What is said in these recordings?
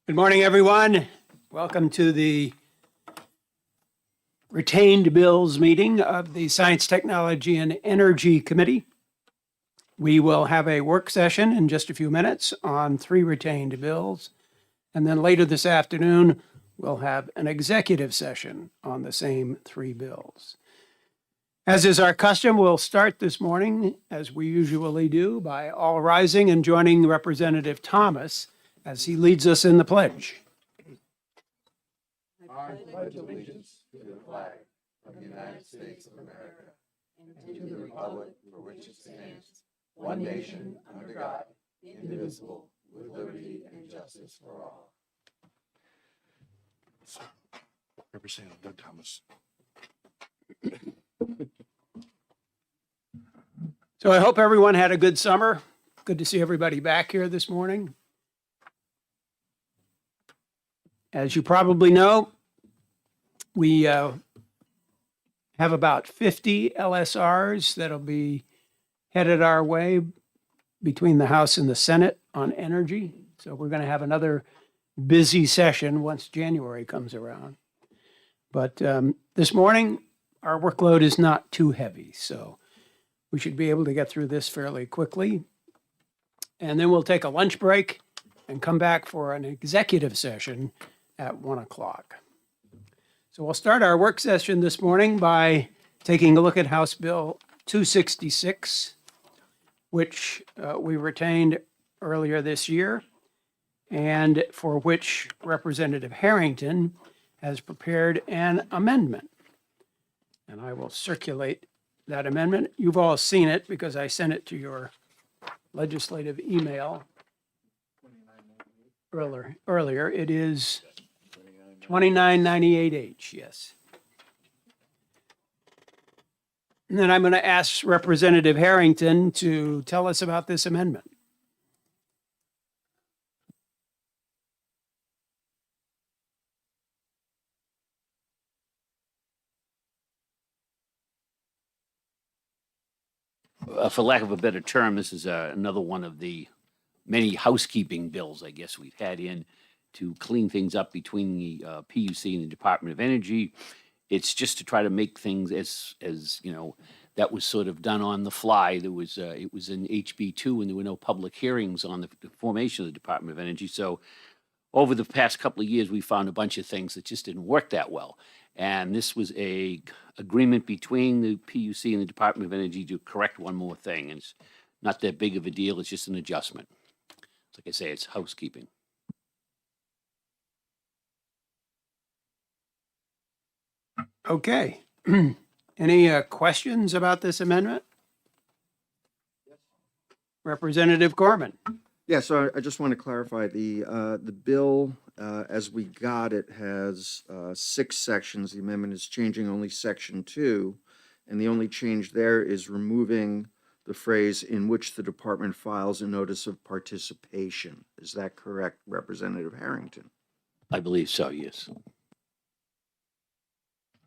Good morning, everyone. Welcome to the retained bills meeting of the Science, Technology, and Energy Committee. We will have a work session in just a few minutes on 3 retained bills. And then later this afternoon, we'll have an executive session on the same 3 bills. As is our custom, we'll start this morning, as we usually do, by all rising and joining Representative Thomas as he leads us in the pledge. I pledge allegiance to the flag of the United States of America and to the republic for which it stands, one nation, under God, indivisible, with liberty and justice for all. Representative Doug Thomas. So I hope everyone had a good summer. Good to see everybody back here this morning. As you probably know, we have about 50 LSRs that'll be headed our way between the House and the Senate on energy. So we're going to have another busy session once January comes around. But this morning, our workload is not too heavy, so we should be able to get through this fairly quickly. And then we'll take a lunch break and come back for an executive session at 1 o'clock. So we'll start our work session this morning by taking a look at House Bill 266, which we retained earlier this year, and for which Representative Harrington has prepared an amendment. And I will circulate that amendment. You've all seen it because I sent it to your legislative email earlier. It is 2998H, yes. And then I'm going to ask Representative Harrington to tell us about this amendment. For lack of a better term, this is another one of the many housekeeping bills, I guess, we've had in to clean things up between the PUC and the Department of Energy. It's just to try to make things as you know, that was sort of done on the fly. There was it was in HB2 and there were no public hearings on the formation of the Department of Energy. So over the past couple of years, we found a bunch of things that just didn't work that well. And this was a agreement between the PUC and the Department of Energy to correct one more thing. And it's not that big of a deal. It's just an adjustment. Like I say, it's housekeeping. Okay. Any questions about this amendment? Representative Corman. Yeah, so I just want to clarify, the bill, as we got it, has 6 sections. The amendment is changing only section 2, and the only change there is removing the phrase "in which the department files a notice of participation." Is that correct, Representative Harrington? I believe so, yes.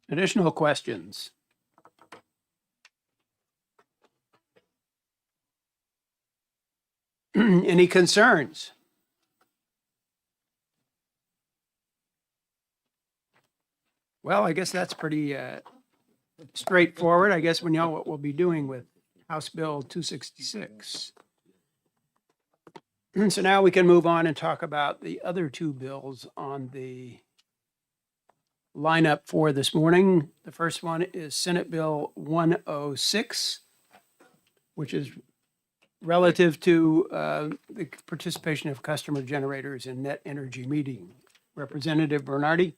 Additional questions? Any concerns? Well, I guess that's pretty straightforward. I guess we know what we'll be doing with House Bill 266. So now we can move on and talk about the other 2 bills on the lineup for this morning. The first one is Senate Bill 106, which is relative to the participation of customer generators in net energy metering. Representative Bernardi?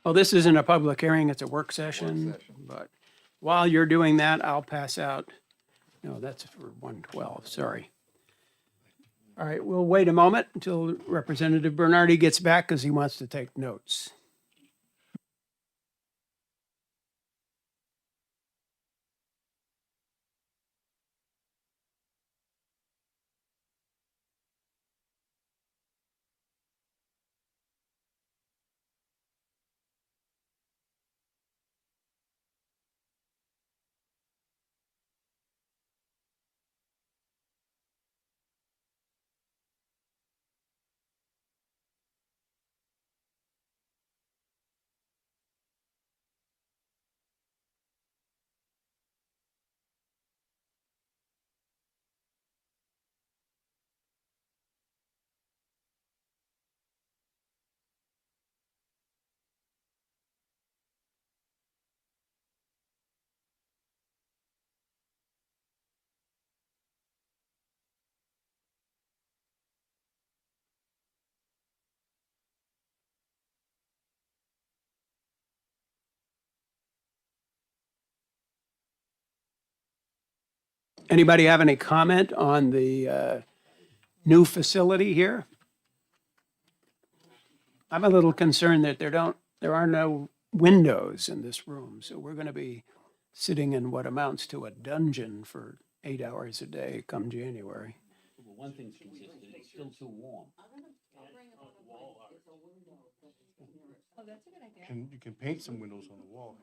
Well, this isn't a public hearing, it's a work session. But while you're doing that, I'll pass out, no, that's for 112, sorry. All right, we'll wait a moment until Representative Bernardi gets back because he wants to take notes. Anybody have any comment on the new facility here? I'm a little concerned that there are no windows in this room, so we're going to be sitting in what amounts to a dungeon for 8 hours a day come January. One thing's consistent, it's still too warm. You can paint some windows on the wall.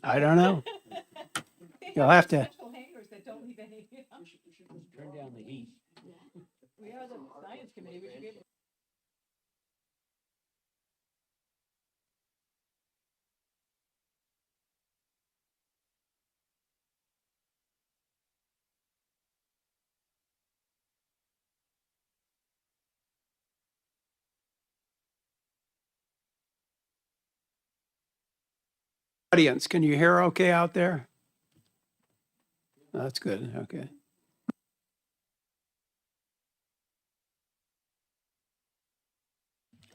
I don't know. You'll have to, Turn down the heat. audience, can you hear okay out there? That's good, okay.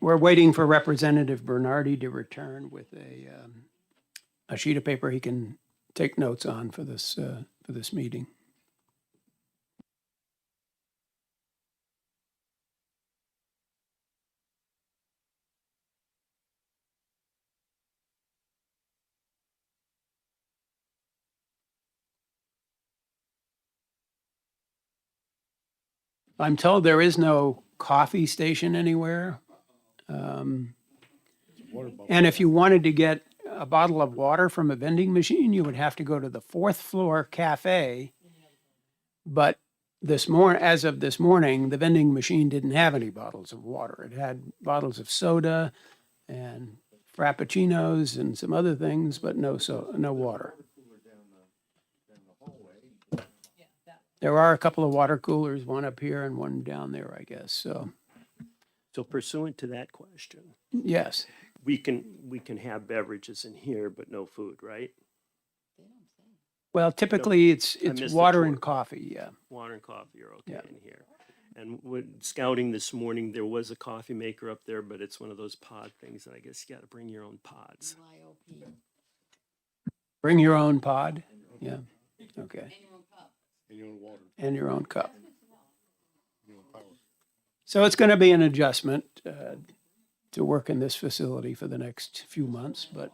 We're waiting for Representative Bernardi to return with a sheet of paper he can take notes on for this meeting. I'm told there is no coffee station anywhere. And if you wanted to get a bottle of water from a vending machine, you would have to go to the fourth floor cafe. But as of this morning, the vending machine didn't have any bottles of water. It had bottles of soda and frappuccinos and some other things, but no water. There are a couple of water coolers, one up here and one down there, I guess. So, So pursuant to that question, yes. we can have beverages in here, but no food, right? Well, typically it's missed the water and tour. coffee, yeah. Water and coffee are okay Yeah. in here. And with scouting this morning, there was a coffee maker up there, but it's one of those pod things, and I guess you gotta bring your own pods. Bring your own pod, yeah, okay. And your own water, And your own cup. your own power. So it's going to be an adjustment to work in this facility for the next few months, but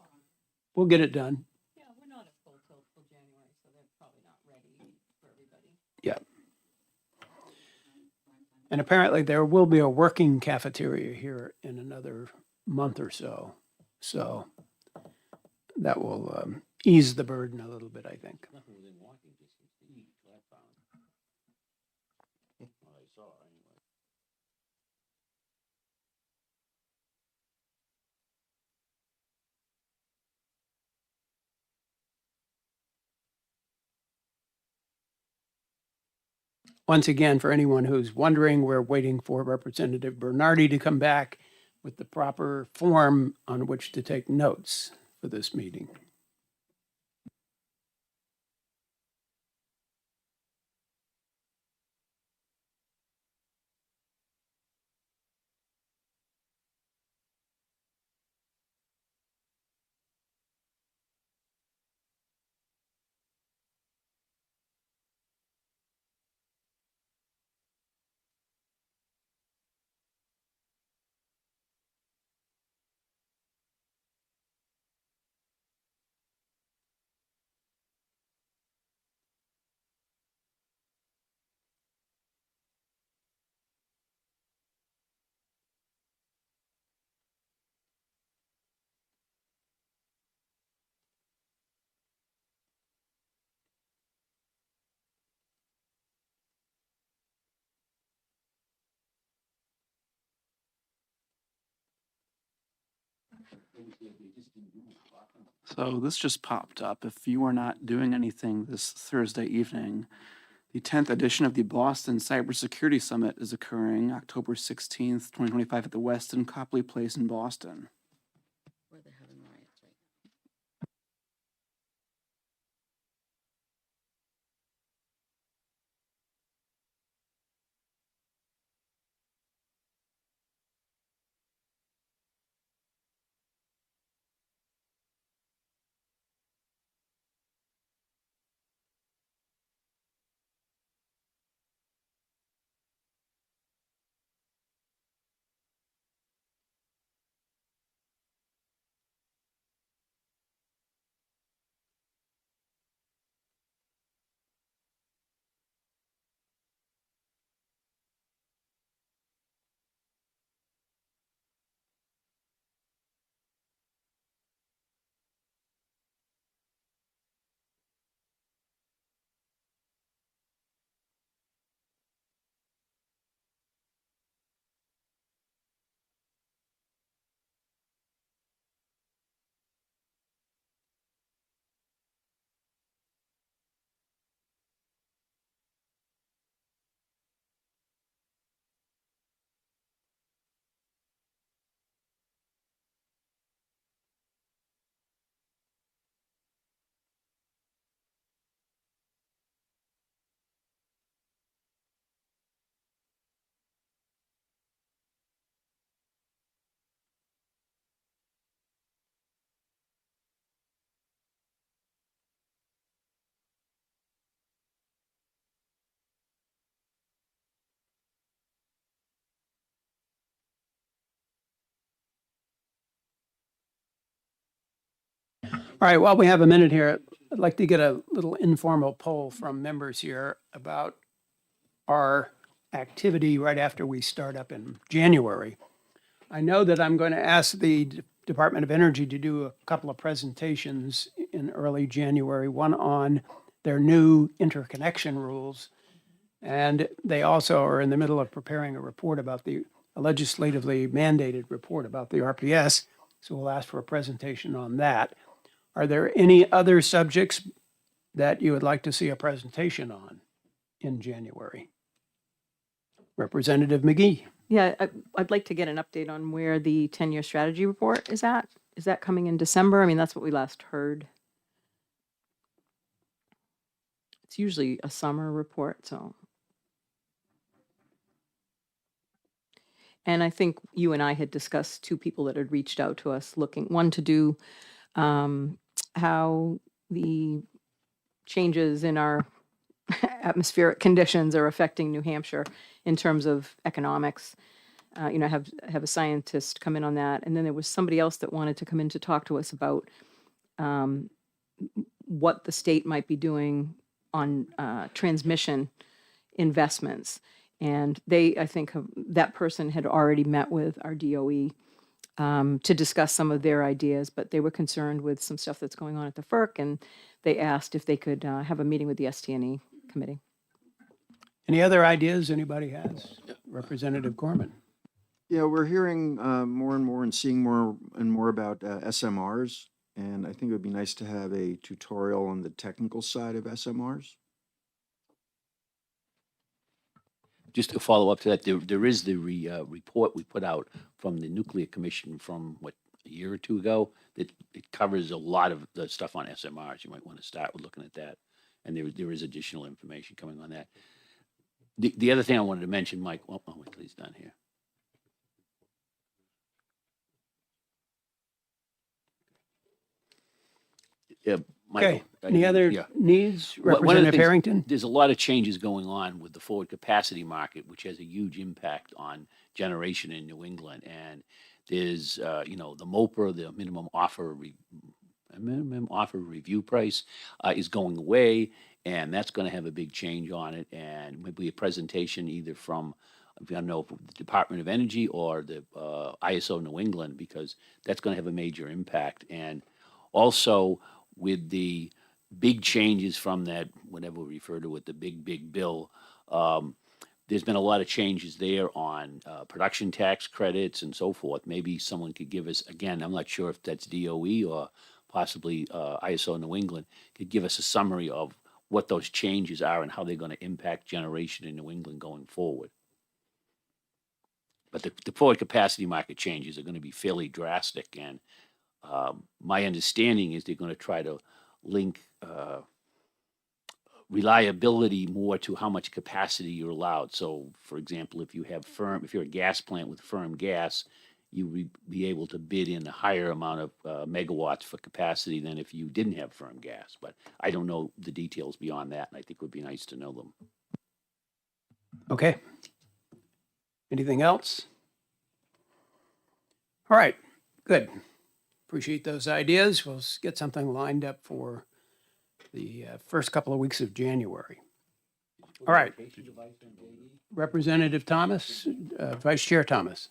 we'll get it done. Yeah, we're not at full tilt till January, so they're probably not ready for everybody. Yeah. And apparently there will be a working cafeteria here in another month or so. So that will ease the burden a little bit, I think. Nothing within walking distance to eat, what I found. What I saw, anyway. Once again, for anyone who's wondering, we're waiting for Representative Bernardi to come back with the proper form on which to take notes for this meeting. So this just popped up. If you are not doing anything this Thursday evening, the 10th edition of the Boston Cybersecurity Summit is occurring October 16th, 2025 at the Westin Copley Place in Boston. Where they're having riots, right? All right, while we have a minute here, I'd like to get a little informal poll from members here about our activity right after we start up in January. I know that I'm going to ask the Department of Energy to do a couple of presentations in early January, one on their new interconnection rules. And they also are in the middle of preparing a report about a legislatively mandated report about the RPS. So we'll ask for a presentation on that. Are there any other subjects that you would like to see a presentation on in January? Representative McGee. Yeah, I'd like to get an update on where the 10-year strategy report is at. Is that coming in December? I mean, that's what we last heard. It's usually a summer report, so. And I think you and I had discussed two people that had reached out to us looking, one to do how the changes in our atmospheric conditions are affecting New Hampshire in terms of economics. Have a scientist come in on that. And then there was somebody else that wanted to come in to talk to us about what the state might be doing on transmission investments. And I think that person had already met with our DOE to discuss some of their ideas, but they were concerned with some stuff that's going on at the FERC, and they asked if they could have a meeting with the STNE committee. Any other ideas anybody has? Representative Corman. Yeah, we're hearing more and more and seeing more and more about SMRs. And I think it would be nice to have a tutorial on the technical side of SMRs. Just to follow up to that, there is the report we put out from the Nuclear Commission from, a year or two ago, that it covers a lot of the stuff on SMRs. You might want to start with looking at that. And there is additional information coming on that. The other thing I wanted to mention, Mike, wait till he's done here. Yeah, Michael. Okay, any other Yeah. needs? One of the Representative things- Harrington? There's a lot of changes going on with the forward capacity market, which has a huge impact on generation in New England. And there's, the MOPR, the minimum offer review price is going away, and that's going to have a big change on it. And maybe a presentation either from, I don't know, the Department of Energy or the ISO New England, because that's going to have a major impact. And also with the big changes from that, whatever we refer to it, the big bill, there's been a lot of changes there on production tax credits and so forth. Maybe someone could give us, again, I'm not sure if that's DOE or possibly ISO New England, could give us a summary of what those changes are and how they're going to impact generation in New England going forward. But the forward capacity market changes are going to be fairly drastic, and my understanding is they're going to try to link reliability more to how much capacity you're allowed. So, for example, if you're a gas plant with firm gas, you would be able to bid in a higher amount of megawatts for capacity than if you didn't have firm gas. But I don't know the details beyond that, and I think it would be nice to know them. Okay. Anything else? All right, good. Appreciate those ideas. We'll get something lined up for the first couple of weeks of January. All right. Representative Thomas, Vice Chair Thomas.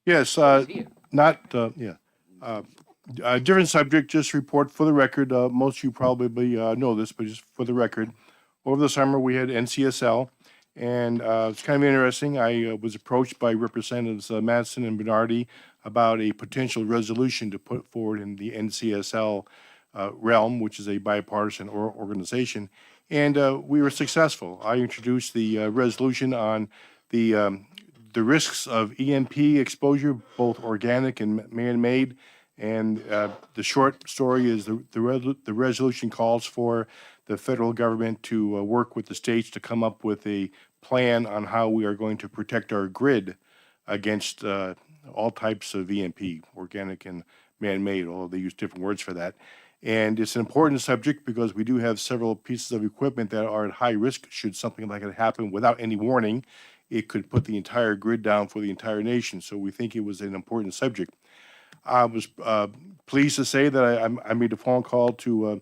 Yes, a different subject, just report for the record. Most of you probably know this, but just for the record. Over the summer, we had NCSL, and it's kind of interesting. I was approached by Representatives Madsen and Bernardi about a potential resolution to put forward in the NCSL realm, which is a bipartisan organization, and we were successful. I introduced the resolution on the risks of EMP exposure, both organic and man-made. And the short story is the resolution calls for the federal government to work with the states to come up with a plan on how we are going to protect our grid against all types of EMP, organic and man-made, although they use different words for that. And it's an important subject because we do have several pieces of equipment that are at high risk should something like it happen without any warning. It could put the entire grid down for the entire nation. So we think it was an important subject. I was pleased to say that I made a phone call to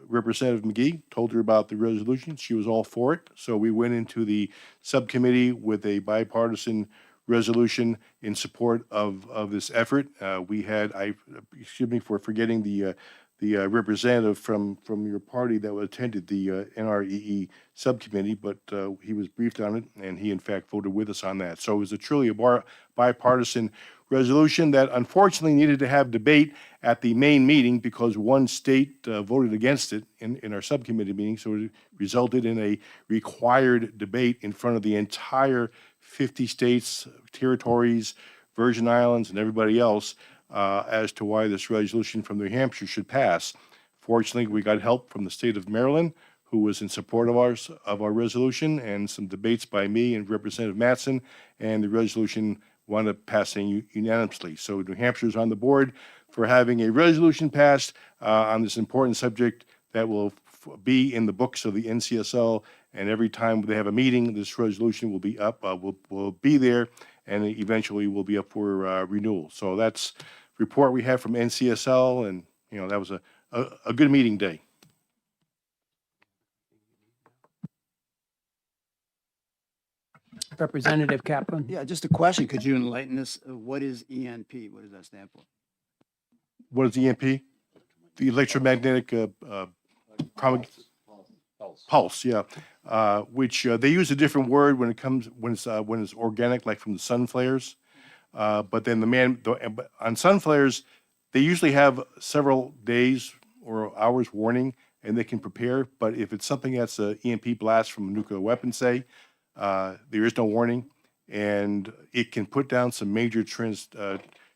Representative McGee, told her about the resolution. She was all for it. So we went into the subcommittee with a bipartisan resolution in support of this effort. Excuse me for forgetting the representative from your party that attended the NREE subcommittee, but he was briefed on it, and he in fact voted with us on that. So it was truly a bipartisan resolution that unfortunately needed to have debate at the main meeting because one state voted against it in our subcommittee meeting, so it resulted in a required debate in front of the entire 50 states, territories, Virgin Islands, and everybody else as to why this resolution from New Hampshire should pass. Fortunately, we got help from the state of Maryland, who was in support of our resolution, and some debates by me and Representative Mattson, and the resolution wound up passing unanimously. So New Hampshire's on the board for having a resolution passed on this important subject that will be in the books of the NCSL, and every time they have a meeting, this resolution will be up, will be there, and eventually will be up for renewal. So that's the report we have from NCSL, and that was a good meeting day. Representative Kaplan. Yeah, just a question. Could you enlighten us? What is ENP? What does that stand for? What is EMP? The electromagnetic pulse, yeah. Which they use a different word when it's organic, like from the sun flares. But then on sun flares, they usually have several days or hours warning, and they can prepare. But if it's something that's an EMP blast from a nuclear weapon, say, there is no warning, and it can put down some major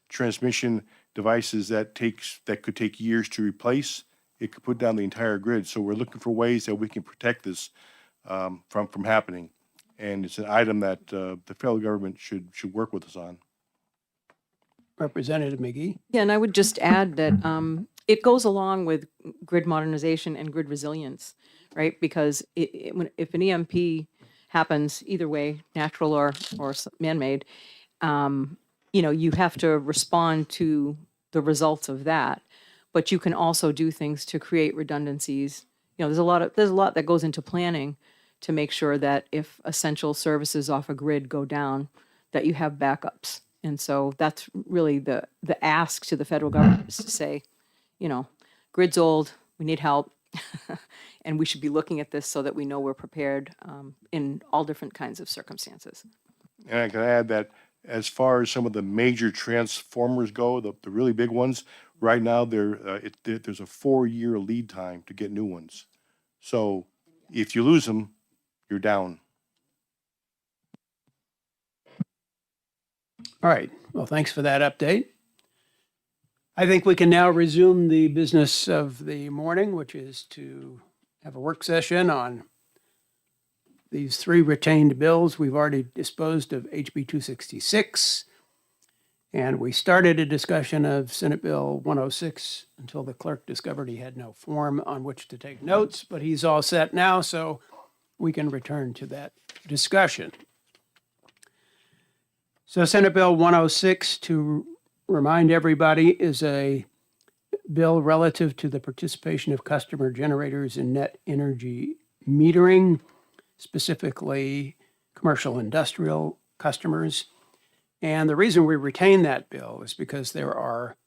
transmission devices that could take years to replace. It could put down the entire grid. So we're looking for ways that we can protect this from happening, and it's an item that the federal government should work with us on. Representative McGee. Yeah, and I would just add that it goes along with grid modernization and grid resilience, right? Because if an EMP happens either way, natural or man-made, you have to respond to the results of that. But you can also do things to create redundancies. There's a lot that goes into planning to make sure that if essential services off a grid go down, that you have backups. And so that's really the ask to the federal government, is to say, grid's old, we need help, and we should be looking at this so that we know we're prepared in all different kinds of circumstances. And I can add that as far as some of the major transformers go, the really big ones, right now there's a 4-year lead time to get new ones. So if you lose them, you're down. All right. Well, thanks for that update. I think we can now resume the business of the morning, which is to have a work session on these 3 retained bills. We've already disposed of HB 266, and we started a discussion of Senate Bill 106 until the clerk discovered he had no form on which to take notes, but he's all set now, so we can return to that discussion. So Senate Bill 106, to remind everybody, is a bill relative to the participation of customer generators in net energy metering, specifically commercial industrial customers. And the reason we retain that bill is because there are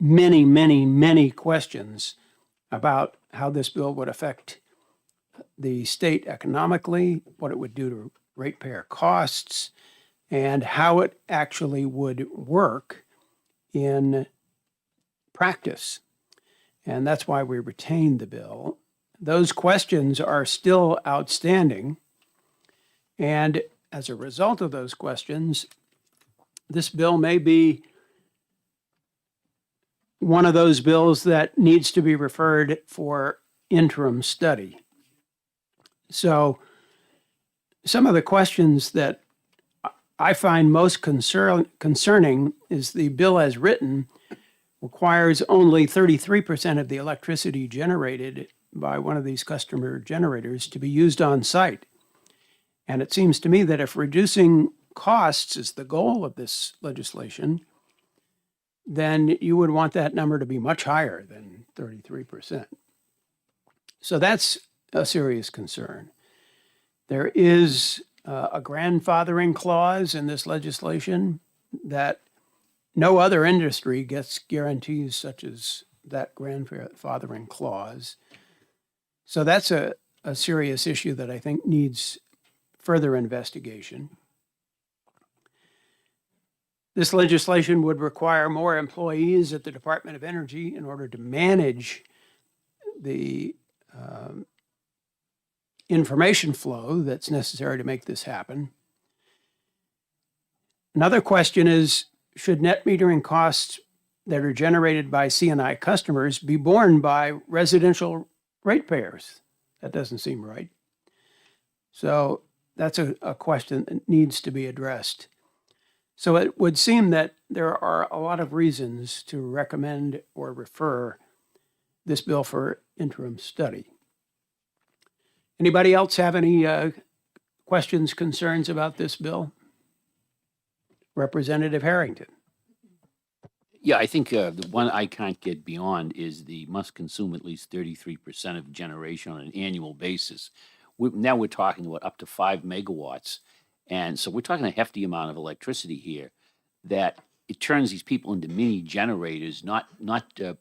many, many, many questions about how this bill would affect the state economically, what it would do to ratepayer costs, and how it actually would work in practice. And that's why we retained the bill. Those questions are still outstanding. And as a result of those questions, this bill may be one of those bills that needs to be referred for interim study. So some of the questions that I find most concerning is the bill as written requires only 33% of the electricity generated by one of these customer generators to be used on site. And it seems to me that if reducing costs is the goal of this legislation, then you would want that number to be much higher than 33%. So that's a serious concern. There is a grandfathering clause in this legislation that no other industry gets guarantees such as that grandfathering clause. So that's a serious issue that I think needs further investigation. This legislation would require more employees at the Department of Energy in order to manage the information flow that's necessary to make this happen. Another question is, should net metering costs that are generated by C&I customers be borne by residential ratepayers? That doesn't seem right. So that's a question that needs to be addressed. So it would seem that there are a lot of reasons to recommend or refer this bill for interim study. Anybody else have any questions, concerns about this bill? Representative Harrington. Yeah, I think the one I can't get beyond is the must consume at least 33% of generation on an annual basis. Now we're talking about up to 5 megawatts. And so we're talking a hefty amount of electricity here that it turns these people into mini generators, not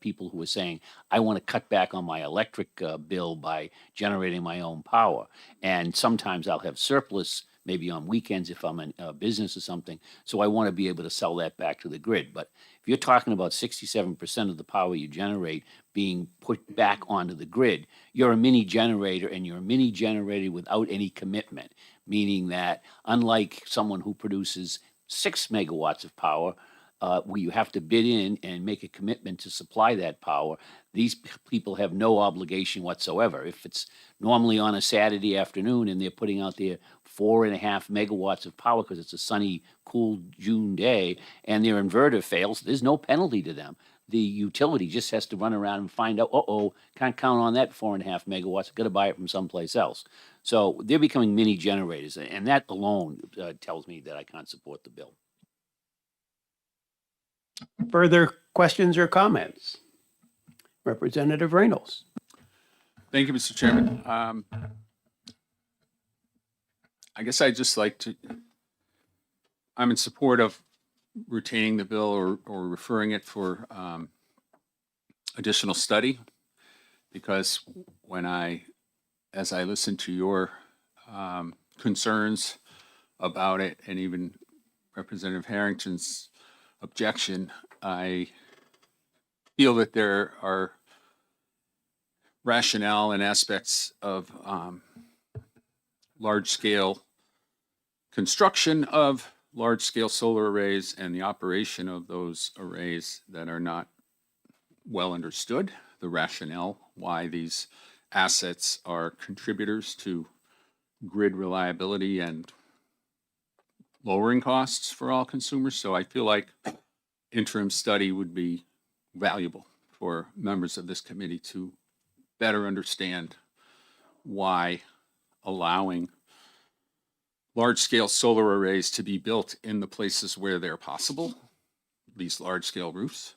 people who are saying, I want to cut back on my electric bill by generating my own power. And sometimes I'll have surplus, maybe on weekends if I'm in a business or something. So I want to be able to sell that back to the grid. But if you're talking about 67% of the power you generate being put back onto the grid, you're a mini generator, and you're a mini generator without any commitment, meaning that unlike someone who produces 6 megawatts of power, where you have to bid in and make a commitment to supply that power, these people have no obligation whatsoever. If it's normally on a Saturday afternoon and they're putting out their 4.5 megawatts of power because it's a sunny, cool June day and their inverter fails, there's no penalty to them. The utility just has to run around and find out, can't count on that 4.5 megawatts, got to buy it from someplace else. So they're becoming mini generators, and that alone tells me that I can't support the bill. Further questions or comments? Representative Reynolds. Thank you, Mr. Chairman. I guess I'd just like to, I'm in support of retaining the bill or referring it for additional study, because as I listen to your concerns about it, and even Representative Harrington's objection, I feel that there are rationale and aspects of large-scale construction of large-scale solar arrays and the operation of those arrays that are not well understood. The rationale why these assets are contributors to grid reliability and lowering costs for all consumers. So I feel like interim study would be valuable for members of this committee to better understand why allowing large-scale solar arrays to be built in the places where they're possible, these large-scale roofs,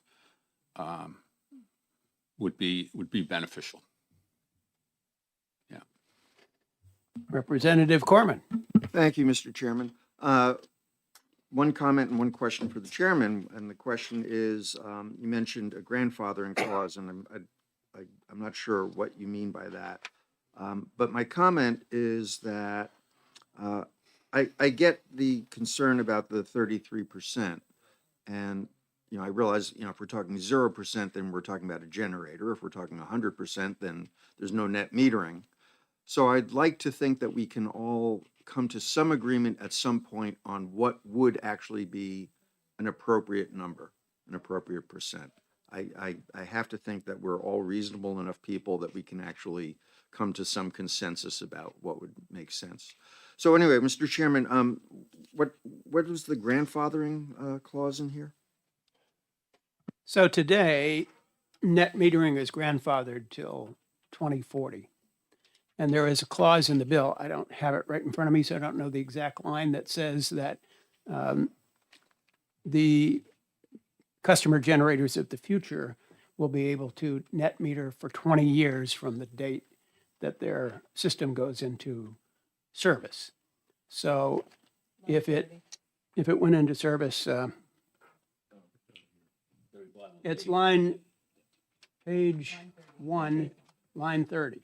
would be beneficial. Yeah. Representative Corman. Thank you, Mr. Chairman. One comment and one question for the chairman, and the question is, you mentioned a grandfathering clause, and I'm not sure what you mean by that. But my comment is that I get the concern about the 33%, and I realize if we're talking 0%, then we're talking about a generator. If we're talking 100%, then there's no net metering. So I'd like to think that we can all come to some agreement at some point on what would actually be an appropriate number, an appropriate percent. I have to think that we're all reasonable enough people that we can actually come to some consensus about what would make sense. So anyway, Mr. Chairman, what was the grandfathering clause in here? So today, net metering is grandfathered till 2040. And there is a clause in the bill, I don't have it right in front of me, so I don't know the exact line, that says that the customer generators of the future will be able to net meter for 20 years from the date that their system goes into service. So if it went into service, it's page 1, line 30.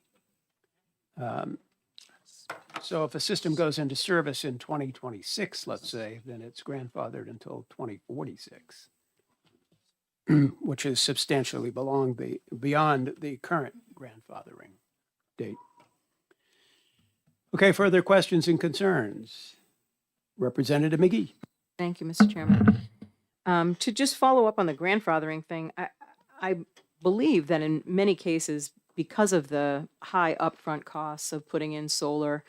So if a system goes into service in 2026, let's say, then it's grandfathered until 2046, which is substantially beyond the current grandfathering date. Okay, further questions and concerns? Representative McGee. Thank you, Mr. Chairman. To just follow up on the grandfathering thing, I believe that in many cases, because of the high upfront costs of putting in solar,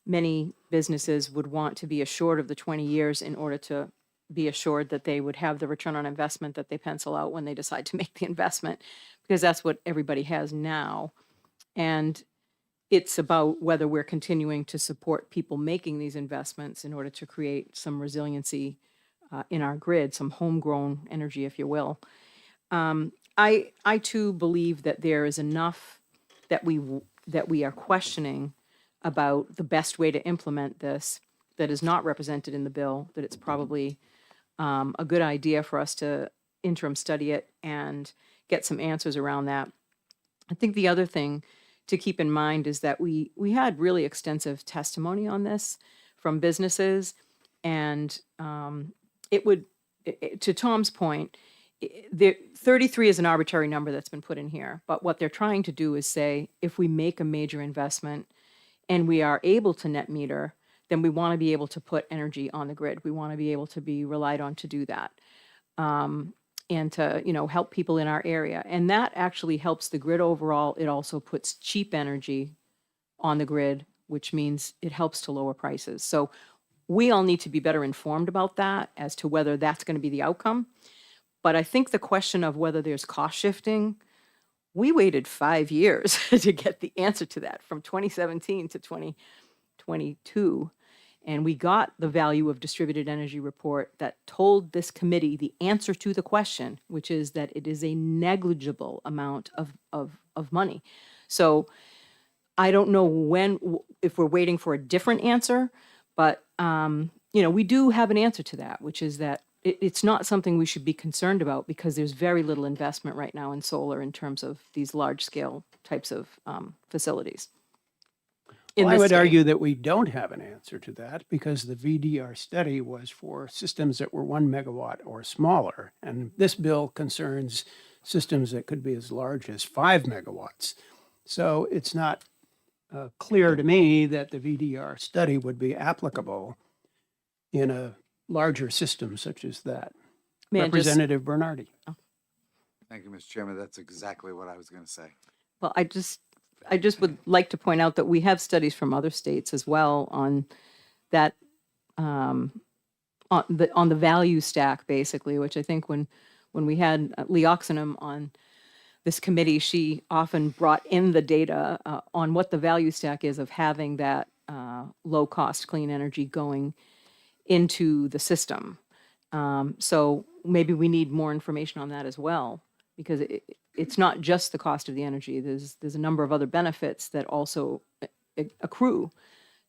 many businesses would want to be assured of the 20 years in order to be assured that they would have the return on investment that they pencil out when they decide to make the investment, because that's what everybody has now. And it's about whether we're continuing to support people making these investments in order to create some resiliency in our grid, some homegrown energy, if you will. I too believe that there is enough that we are questioning about the best way to implement this that is not represented in the bill, that it's probably a good idea for us to interim study it and get some answers around that. I think the other thing to keep in mind is that we had really extensive testimony on this from businesses, and it would, to Tom's point, 33 is an arbitrary number that's been put in here, but what they're trying to do is say, if we make a major investment and we are able to net meter, then we want to be able to put energy on the grid. We want to be able to be relied on to do that. And to, help people in our area. And that actually helps the grid overall. It also puts cheap energy on the grid, which means it helps to lower prices. So we all need to be better informed about that as to whether that's going to be the outcome. But I think the question of whether there's cost shifting, we waited 5 years to get the answer to that, from 2017 to 2022. And we got the value of distributed energy report that told this committee the answer to the question, which is that it is a negligible amount of money. So I don't know if we're waiting for a different answer, but we do have an answer to that, which is that it's not something we should be concerned about, because there's very little investment right now in solar in terms of these large scale types of facilities. Well, I would argue that we don't have an answer to that, because the VDR study was for systems that were 1 megawatt or smaller. And this bill concerns systems that could be as large as 5 megawatts. So it's not clear to me that the VDR study would be applicable in a larger system such as that. Representative Bernardi. Thank you, Mr. Chairman. That's exactly what I was going to say. Well, I just would like to point out that we have studies from other states as well on that, on the value stack, basically, which I think when we had Lee Oxenham on this committee, she often brought in the data on what the value stack is of having that low cost clean energy going into the system. So maybe we need more information on that as well, because it's not just the cost of the energy. There's a number of other benefits that also accrue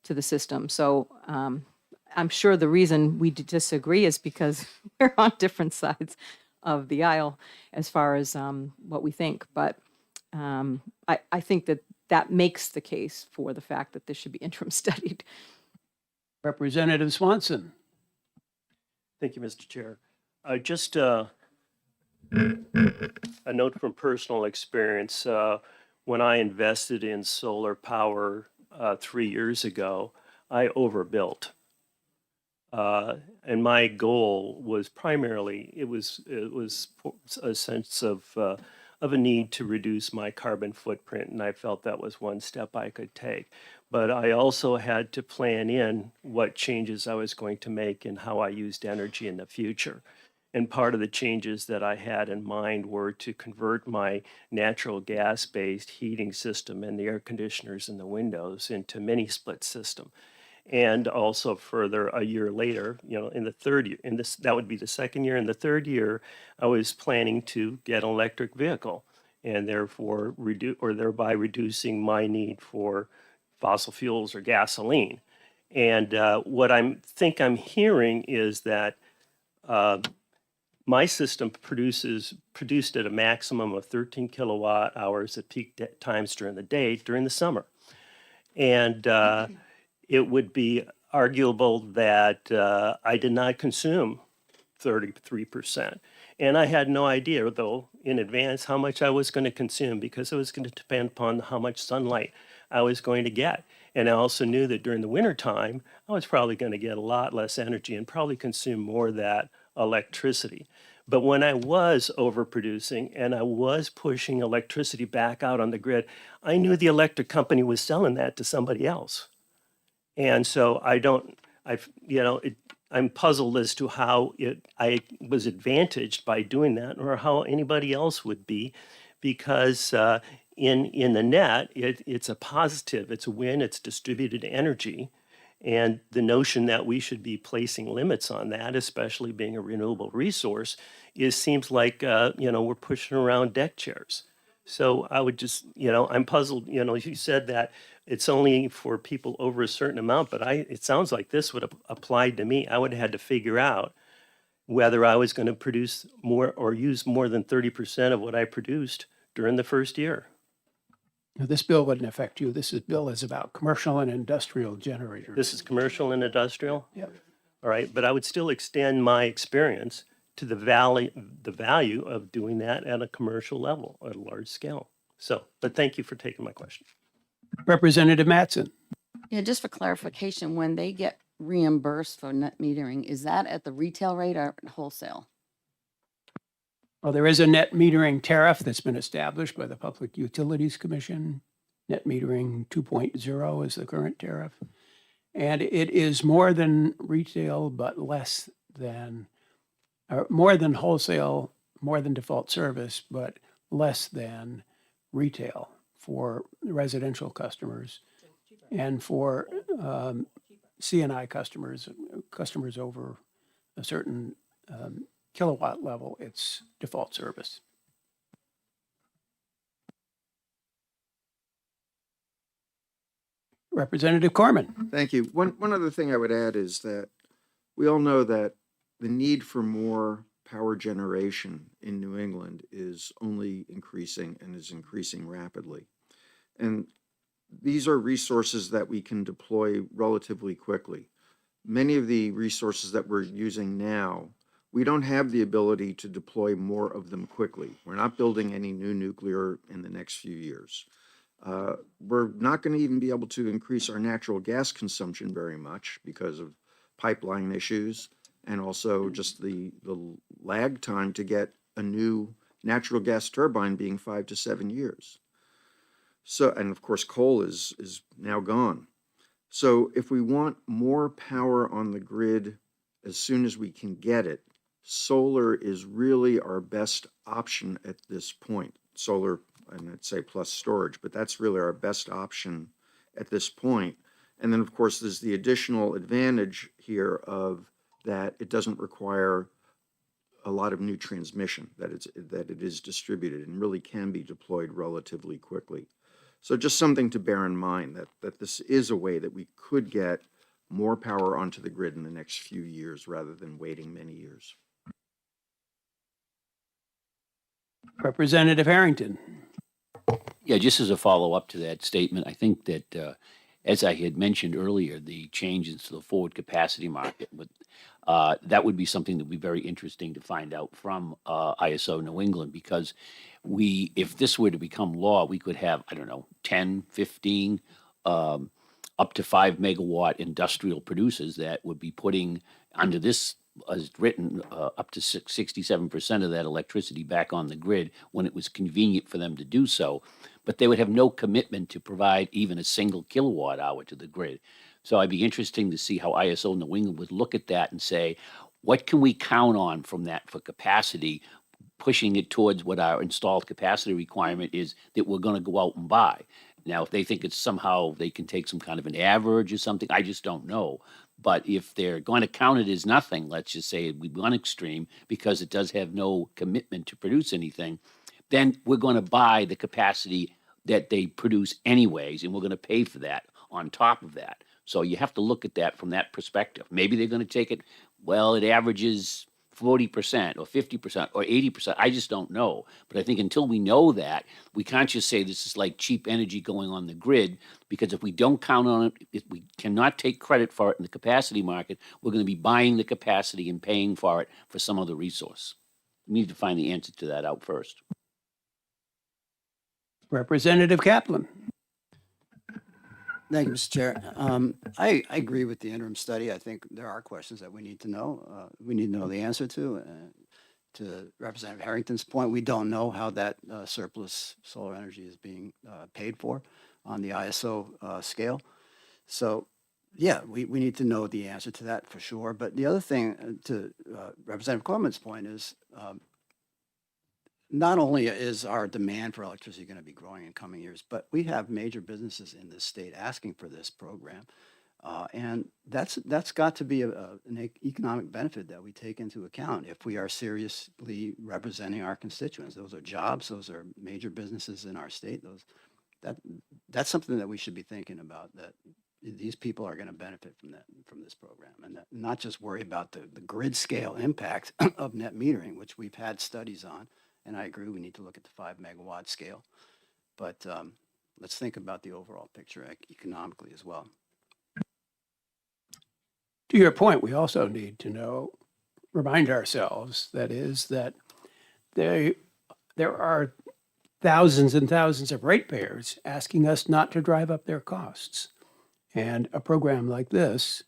to the system. So I'm sure the reason we disagree is because we're on different sides of the aisle as far as what we think. But I think that makes the case for the fact that this should be interim studied. Representative Swanson. Thank you, Mr. Chair. Just a note from personal experience. When I invested in solar power 3 years ago, I overbuilt. And my goal was primarily, it was a sense of a need to reduce my carbon footprint, and I felt that was one step I could take. But I also had to plan in what changes I was going to make and how I used energy in the future. And part of the changes that I had in mind were to convert my natural gas-based heating system and the air conditioners and the windows into mini split system. And also further, a year later, in the third year, that would be the second year. In the third year, I was planning to get an electric vehicle and therefore thereby reducing my need for fossil fuels or gasoline. And what think I'm hearing is that my system produced at a maximum of 13 kilowatt hours at peak times during the day during the summer. And it would be arguable that I did not consume 33%. And I had no idea, though, in advance how much I was going to consume because it was going to depend upon how much sunlight I was going to get. And I also knew that during the wintertime, I was probably going to get a lot less energy and probably consume more of that electricity. But when I was overproducing and I was pushing electricity back out on the grid, I knew the electric company was selling that to somebody else. And so I'm puzzled as to how I was advantaged by doing that or how anybody else would be, because in the net, it's a positive, it's a win, it's distributed energy. And the notion that we should be placing limits on that, especially being a renewable resource, seems like, we're pushing around deck chairs. So I would just, I'm puzzled, you said that it's only for people over a certain amount, but it sounds like this would have applied to me. I would have had to figure out whether I was going to produce more or use more than 30% of what I produced during the first year. Now, this bill wouldn't affect you. Bill is about commercial and industrial generators. This is commercial and industrial? Yep. All right, but I would still extend my experience to the value of doing that at a commercial level, at a large scale. So, but thank you for taking my question. Representative Mattson. Yeah, just for clarification, when they get reimbursed for net metering, is that at the retail rate or wholesale? Well, there is a net metering tariff that's been established by the Public Utilities Commission. Net metering 2.0 is the current tariff. And it is more than retail, but less than, or more than wholesale, more than default service, but less than retail for residential customers. And for C&I customers over a certain kilowatt level, it's default service. Representative Corman. Thank you. One other thing I would add is that we all know that the need for more power generation in New England is only increasing and is increasing rapidly. And these are resources that we can deploy relatively quickly. Many of the resources that we're using now, we don't have the ability to deploy more of them quickly. We're not building any new nuclear in the next few years. We're not going to even be able to increase our natural gas consumption very much because of pipeline issues and also just the lag time to get a new natural gas turbine being 5 to 7 years. So, and of course, coal is now gone. So if we want more power on the grid as soon as we can get it, solar is really our best option at this point. Solar, and I'd say plus storage, but that's really our best option at this point. And then, of course, there's the additional advantage here of that it doesn't require a lot of new transmission, that it is distributed and really can be deployed relatively quickly. So just something to bear in mind that this is a way that we could get more power onto the grid in the next few years rather than waiting many years. Representative Harrington. Yeah, just as a follow-up to that statement, I think that, as I had mentioned earlier, the changes to the forward capacity market, that would be something that would be very interesting to find out from ISO New England, because if this were to become law, we could have, 10, 15, up to 5 megawatt industrial producers that would be putting under this, as written, up to 67% of that electricity back on the grid when it was convenient for them to do so. But they would have no commitment to provide even a single kilowatt hour to the grid. So I'd be interesting to see how ISO New England would look at that and say, what can we count on from that for capacity, pushing it towards what our installed capacity requirement is that we're going to go out and buy. Now, if they think it's somehow they can take some kind of an average or something, I just don't know. But if they're going to count it as nothing, let's just say one extreme, because it does have no commitment to produce anything, then we're going to buy the capacity that they produce anyways, and we're going to pay for that on top of that. So you have to look at that from that perspective. Maybe they're going to take it, well, it averages 40% or 50% or 80%. I just don't know. But I think until we know that, we can't just say this is like cheap energy going on the grid, because if we don't count on it, if we cannot take credit for it in the capacity market, we're going to be buying the capacity and paying for it for some other resource. We need to find the answer to that out first. Representative Kaplan. Thank you, Mr. Chair. I agree with the interim study. I think there are questions that we need to know. We need to know the answer to. To Representative Harrington's point, we don't know how that surplus solar energy is being paid for on the ISO scale. So, yeah, we need to know the answer to that for sure. But the other thing, to Representative Corman's point, is not only is our demand for electricity going to be growing in coming years, but we have major businesses in this state asking for this program. And that's got to be an economic benefit that we take into account if we are seriously representing our constituents. Those are jobs, those are major businesses in our state. That's something that we should be thinking about, that these people are going to benefit from this program, and not just worry about the grid scale impact of net metering, which we've had studies on. And I agree, we need to look at the 5 megawatt scale. But let's think about the overall picture economically as well. To your point, we also need to remind ourselves, that is, that there are thousands and thousands of ratepayers asking us not to drive up their costs. And a program like this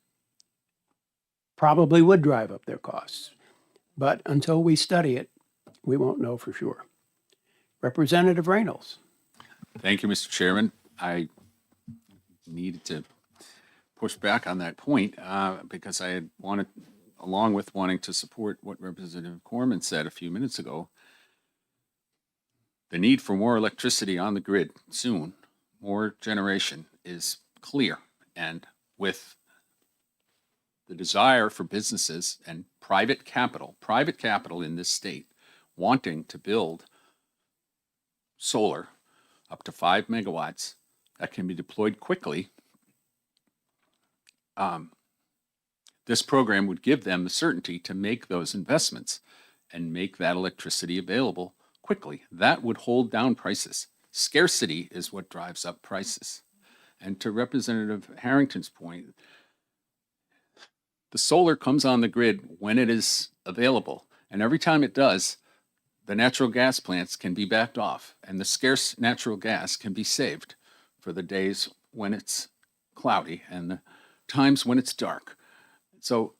probably would drive up their costs. But until we study it, we won't know for sure. Representative Reynolds. Thank you, Mr. Chairman. I needed to push back on that point because I had wanted, along with wanting to support what Representative Corman said a few minutes ago, the need for more electricity on the grid soon, more generation, is clear. And with the desire for businesses and private capital in this state wanting to build solar up to 5 megawatts that can be deployed quickly, this program would give them the certainty to make those investments and make that electricity available quickly. That would hold down prices. Scarcity is what drives up prices. And to Representative Harrington's point, the solar comes on the grid when it is available. And every time it does, the natural gas plants can be backed off, and the scarce natural gas can be saved for the days when it's cloudy and the times when it's dark. So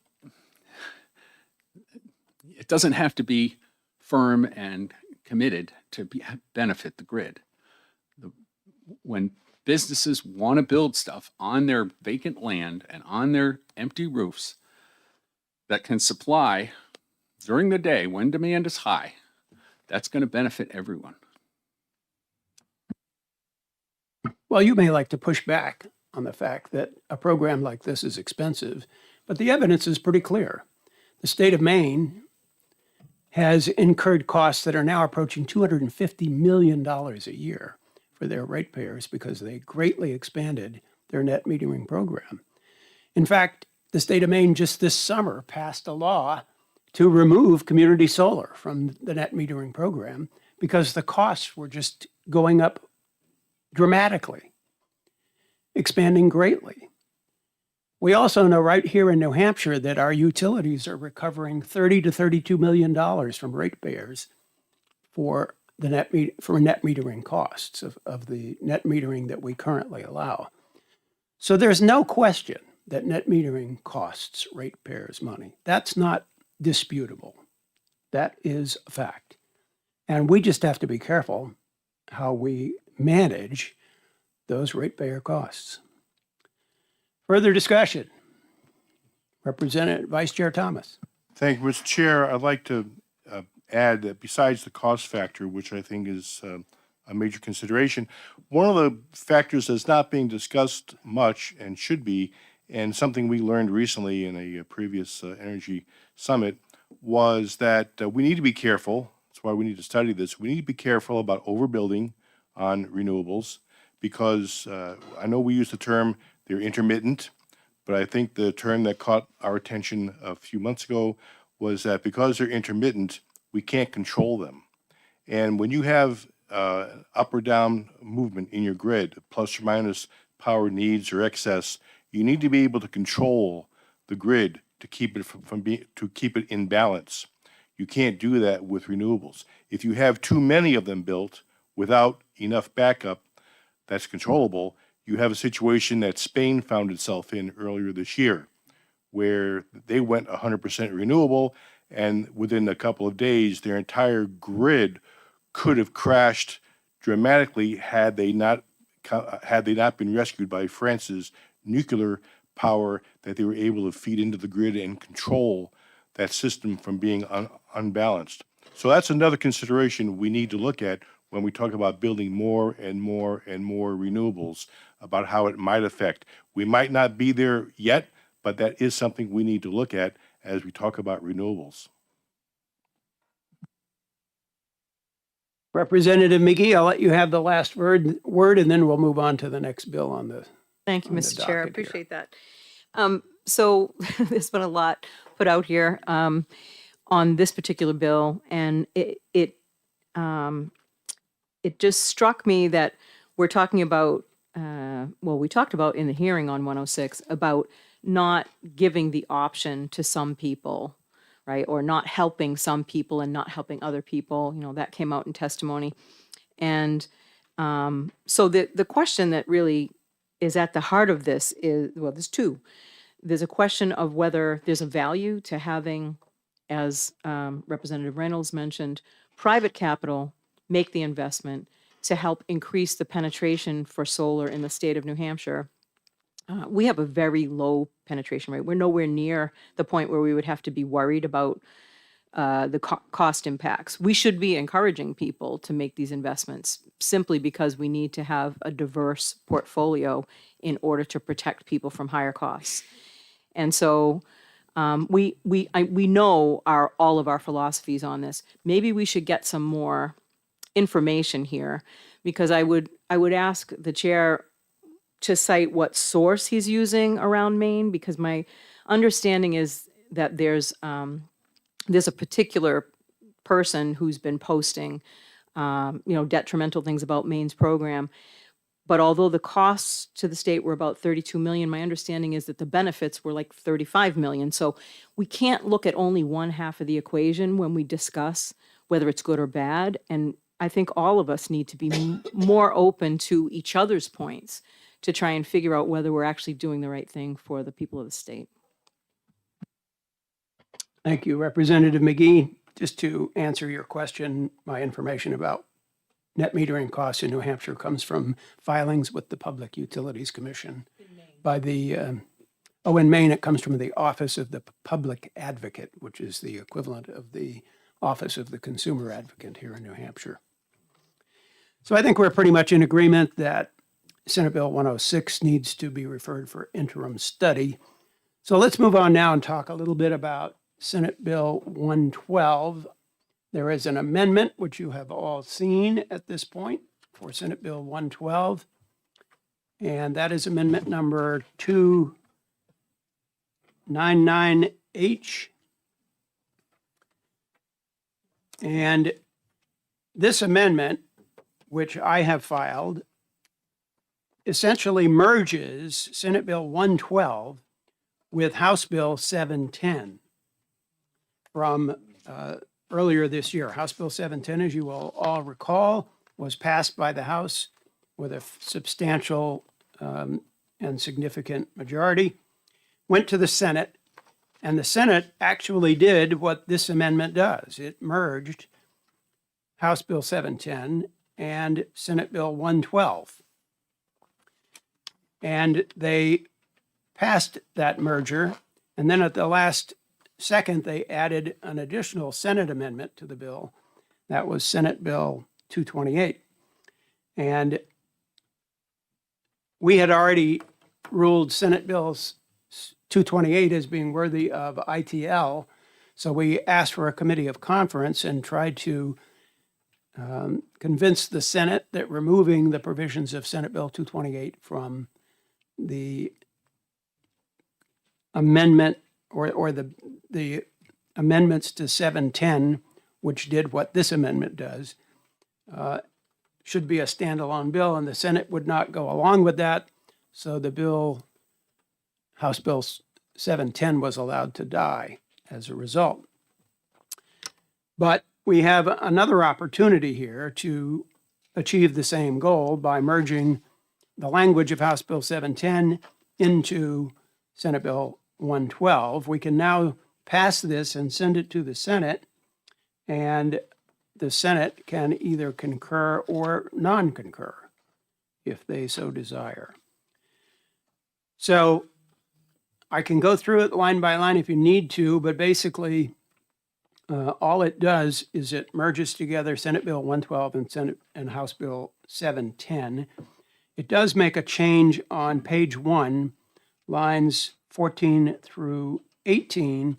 it doesn't have to be firm and committed to benefit the grid. When businesses want to build stuff on their vacant land and on their empty roofs that can supply during the day when demand is high, that's going to benefit everyone. Well, you may like to push back on the fact that a program like this is expensive, but the evidence is pretty clear. The state of Maine has incurred costs that are now approaching $250 million a year for their ratepayers because they greatly expanded their net metering program. In fact, the state of Maine just this summer passed a law to remove community solar from the net metering program because the costs were just going up dramatically, expanding greatly. We also know right here in New Hampshire that our utilities are recovering $30 to $32 million from ratepayers for the net metering costs of the net metering that we currently allow. So there's no question that net metering costs ratepayers money. That's not disputable. That is a fact. And we just have to be careful how we manage those ratepayer costs. Further discussion. Representative Vice Chair Thomas. Thank you, Mr. Chair. I'd like to add that besides the cost factor, which I think is a major consideration. One of the factors that's not being discussed much and should be, and something we learned recently in a previous energy summit, was that we need to be careful. That's why we need to study this. We need to be careful about overbuilding on renewables because I know we use the term they're intermittent, but I think the term that caught our attention a few months ago was that because they're intermittent, we can't control them. And when you have up or down movement in your grid, plus or minus power needs or excess, you need to be able to control the grid to keep it to keep it in balance. You can't do that with renewables. If you have too many of them built without enough backup that's controllable, you have a situation that Spain found itself in earlier this year, where they went 100% renewable, and within a couple of days, their entire grid could have crashed dramatically had they not been rescued by France's nuclear power that they were able to feed into the grid and control that system from being unbalanced. So that's another consideration we need to look at when we talk about building more and more and more renewables, about how it might affect. We might not be there yet, but that is something we need to look at as we talk about renewables. Representative McGee, I'll let you have the last word, and then we'll move on to the next bill on the. Thank you, on the Mr. Chair. I docket here. appreciate that. So there's been a lot put out here on this particular bill, and it just struck me that we're talking about, we talked about in the hearing on 106 about not giving the option to some people, right? Or not helping some people and not helping other people. You know, that came out in testimony. And so the question that really is at the heart of this is, well, there's two. There's a question of whether there's a value to having, as Representative Reynolds mentioned, private capital make the investment to help increase the penetration for solar in the state of New Hampshire. We have a very low penetration rate. We're nowhere near the point where we would have to be worried about the cost impacts. We should be encouraging people to make these investments simply because we need to have a diverse portfolio in order to protect people from higher costs. And so we know all of our philosophies on this. Maybe we should get some more information here, because I would ask the chair to cite what source he's using around Maine, because my understanding is that there's a particular person who's been posting detrimental things about Maine's program. But although the costs to the state were about 32 million, my understanding is that the benefits were like 35 million. So we can't look at only one half of the equation when we discuss whether it's good or bad. And I think all of us need to be more open to each other's points to try and figure out whether we're actually doing the right thing for the people of the state. Thank you, Representative McGee. Just to answer your question, my information about net metering costs in New Hampshire comes from filings with the Public Utilities Commission. By the, in Maine, it comes from the Office of the Public Advocate, which is the equivalent of the Office of the Consumer Advocate here in New Hampshire. So I think we're pretty much in agreement that Senate Bill 106 needs to be referred for interim study. So let's move on now and talk a little bit about Senate Bill 112. There is an amendment, which you have all seen at this point, for Senate Bill 112. And that is amendment number 299H. And this amendment, which I have filed, essentially merges Senate Bill 112 with House Bill 710 from earlier this year. House Bill 710, as you will all recall, was passed by the House with a substantial and significant majority, went to the Senate, and the Senate actually did what this amendment does. It merged House Bill 710 and Senate Bill 112. And they passed that merger, and then at the last second, they added an additional Senate amendment to the bill. That was Senate Bill 228. And we had already ruled Senate Bill 228 as being worthy of ITL. So we asked for a committee of conference and tried to convince the Senate that removing the provisions of Senate Bill 228 from the amendment or the amendments to 710, which did what this amendment does, should be a standalone bill, and the Senate would not go along with that. So the bill, House Bill 710, was allowed to die as a result. But we have another opportunity here to achieve the same goal by merging the language of House Bill 710 into Senate Bill 112. We can now pass this and send it to the Senate, and the Senate can either concur or non-concur if they so desire. So I can go through it line by line if you need to, but basically all it does is it merges together Senate Bill 112 and House Bill 710. It does make a change on page 1, lines 14 through 18,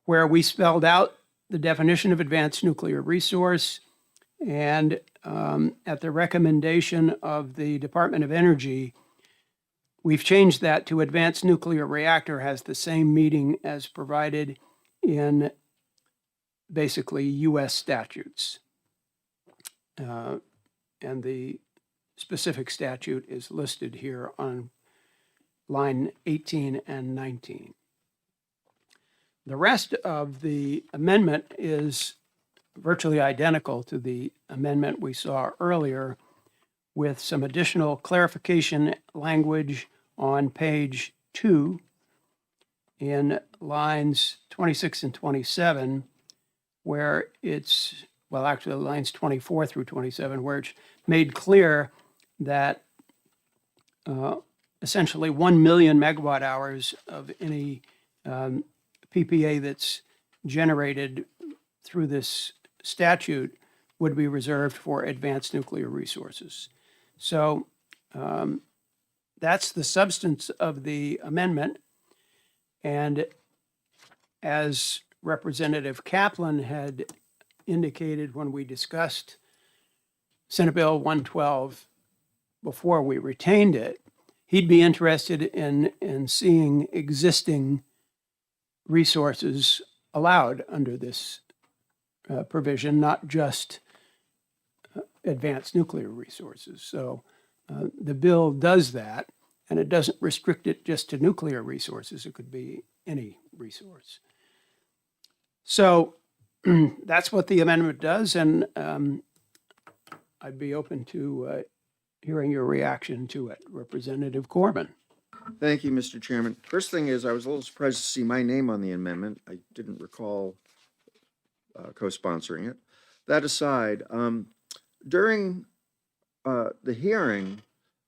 where we spelled out the definition of advanced nuclear resource, and at the recommendation of the Department of Energy, we've changed that to advanced nuclear reactor has the same meaning as provided in basically U.S. statutes. And the specific statute is listed here on line 18 and 19. The rest of the amendment is virtually identical to the amendment we saw earlier, with some additional clarification language on page 2 in lines 26 and 27, where it's, well, actually lines 24 through 27, where it's made clear that essentially 1 million megawatt hours of any PPA that's generated through this statute would be reserved for advanced nuclear resources. So that's the substance of the amendment. And as Representative Kaplan had indicated when we discussed Senate Bill 112 before we retained it, he'd be interested in seeing existing resources allowed under this provision, not just advanced nuclear resources. So the bill does that, and it doesn't restrict it just to nuclear resources. It could be any resource. So that's what the amendment does, and I'd be open to hearing your reaction to it. Representative Corbin. Thank you, Mr. Chairman. First thing is, I was a little surprised to see my name on the amendment. I didn't recall co-sponsoring it. That aside, during the hearing,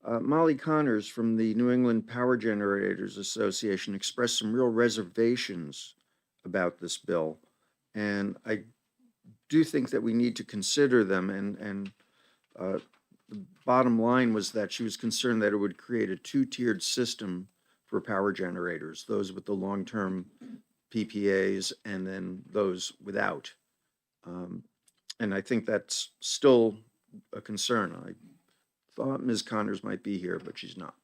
Molly Connors from the New England Power Generators Association expressed some real reservations about this bill. And I do think that we need to consider them. And the bottom line was that she was concerned that it would create a two-tiered system for power generators, those with the long-term PPAs and then those without. And I think that's still a concern. I thought Ms. Connors might be here, but she's not.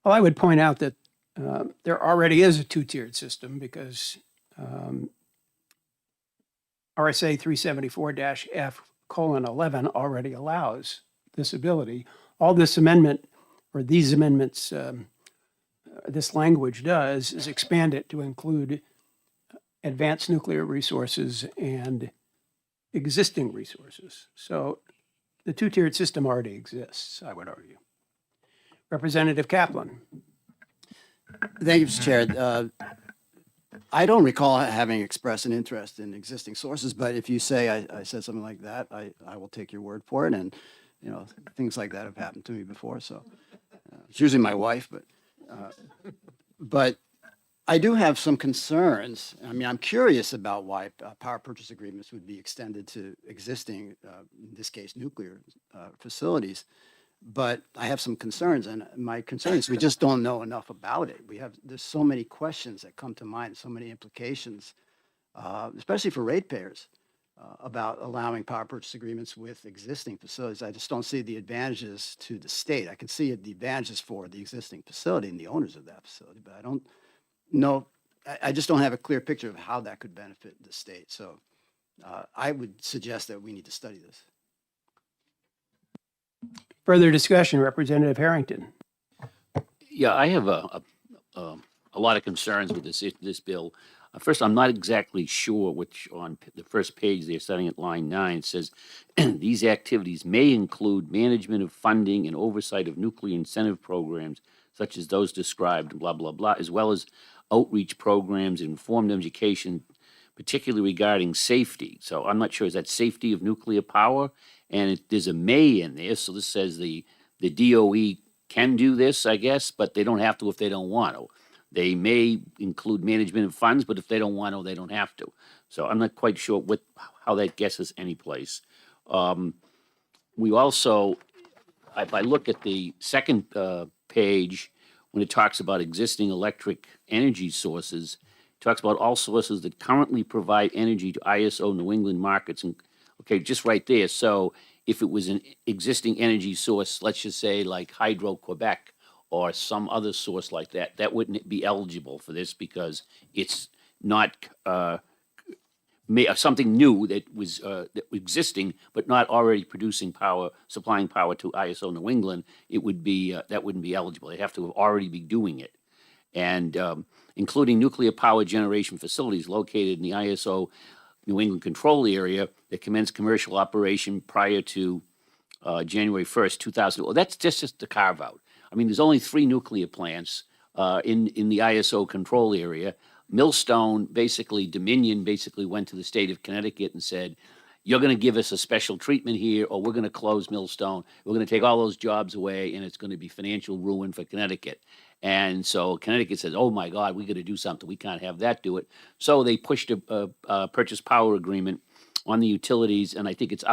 Well, I would point out that there already is a two-tiered system because RSA 374-F:11 already allows this ability. All this amendment, or these amendments, this language does is expand it to include advanced nuclear resources and existing resources. So the two-tiered system already exists, I would argue. Representative Kaplan. Thank you, Mr. Chair. I don't recall having expressed an interest in existing sources, but if you say I said something like that, I will take your word for it. And, you know, things like that have happened to me before. So it's usually my wife, but I do have some concerns. I mean, I'm curious about why power purchase agreements would be extended to existing, in this case, nuclear facilities. But I have some concerns, and my concern is we just don't know enough about it. There's so many questions that come to mind, so many implications, especially for ratepayers, about allowing power purchase agreements with existing facilities. I just don't see the advantages to the state. I can see the advantages for the existing facility and the owners of that facility, but I don't know. I just don't have a clear picture of how that could benefit the state. So I would suggest that we need to study this. Further discussion, Representative Harrington. Yeah, I have a lot of concerns with this bill. First, I'm not exactly sure which on the first page they're starting at line 9 it says these activities may include management of funding and oversight of nuclear incentive programs such as those described, blah, blah, blah, as well as outreach programs, informed education, particularly regarding safety. So I'm not sure, is that safety of nuclear power? And there's a may in there, so this says the DOE can do this, I guess, but they don't have to if they don't want to. They may include management of funds, but if they don't want to, they don't have to. So I'm not quite sure how that gets us anyplace. We also, if I look at the second page, when it talks about existing electric energy sources, it talks about all sources that currently provide energy to ISO New England markets. And okay, just right there. So if it was an existing energy source, let's just say like Hydro-Quebec or some other source like that, that wouldn't be eligible for this because it's not something new that was existing but not already producing power, supplying power to ISO New England. It would be that wouldn't be eligible. They'd have to have already be doing it, and including nuclear power generation facilities located in the ISO New England control area that commenced commercial operation prior to January 1st, 2000. Well, that's just the carve out. I mean, there's only 3 nuclear plants in the ISO control area. Millstone, basically, Dominion basically went to the state of Connecticut and said, you're going to give us a special treatment here, or we're going to close Millstone. We're going to take all those jobs away, and it's going to be financial ruin for Connecticut. And so Connecticut says, oh, my God, we got to do something. We can't have that do it. So they pushed a purchase power agreement on the utilities, and I think it's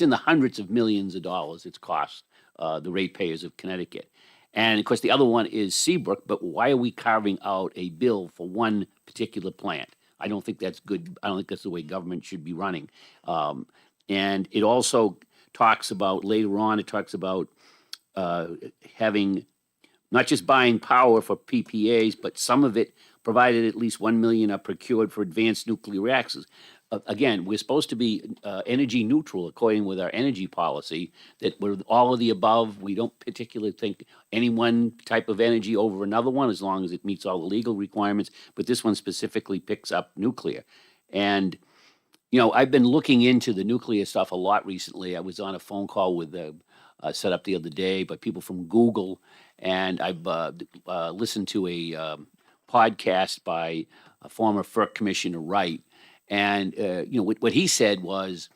in the hundreds of millions of dollars it's cost the ratepayers of Connecticut. And of course, the other one is Seabrook, but why are we carving out a bill for one particular plant? I don't think that's good. I don't think that's the way government should be running. And it also talks about, later on, it talks about having, not just buying power for PPAs, but some of it, provided at least 1 million are procured for advanced nuclear reactors. Again, we're supposed to be energy neutral according with our energy policy, that we're all of the above. We don't particularly think any one type of energy over another one as long as it meets all the legal requirements. But this one specifically picks up nuclear. And, you know, I've been looking into the nuclear stuff a lot recently. I was on a phone call with set up the other day by people from Google, and I've listened to a podcast by a former FERC Commissioner Wright. And, you know, what he said was,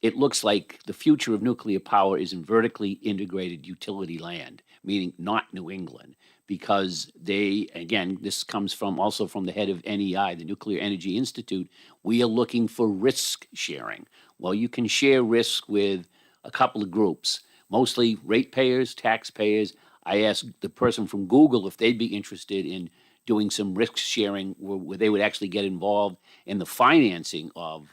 it looks like the future of nuclear power is in vertically integrated utility land, meaning not New England, because they, again, this comes from also from the head of NEI, the Nuclear Energy Institute. We are looking for risk sharing. Well, you can share risk with a couple of groups, mostly ratepayers, taxpayers. I asked the person from Google if they'd be interested in doing some risk sharing where they would actually get involved in the financing of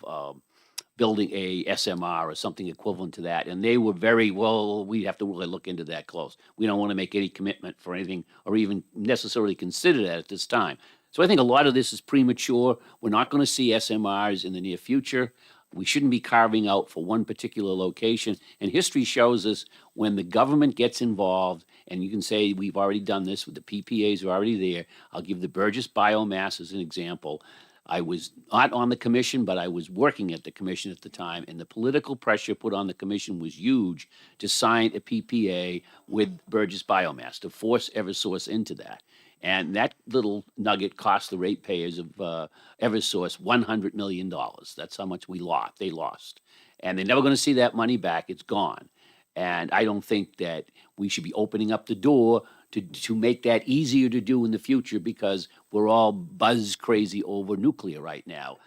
building a SMR or something equivalent to that. And they were very, well, we have to really look into that close. We don't want to make any commitment for anything or even necessarily consider that at this time. So I think a lot of this is premature. We're not going to see SMRs in the near future. We shouldn't be carving out for one particular location. And history shows us when the government gets involved, and you can say we've already done this with the PPAs are already there. I'll give the Burgess Biomass as an example. I was not on the commission, but I was working at the commission at the time, and the political pressure put on the commission was huge to sign a PPA with Burgess Biomass, to force Eversource into that. And that little nugget cost the ratepayers of Eversource $100 million. That's how much they lost. And they're never going to see that money back. It's gone. And I don't think that we should be opening up the door to make that easier to do in the future because we're all buzz crazy over nuclear right now.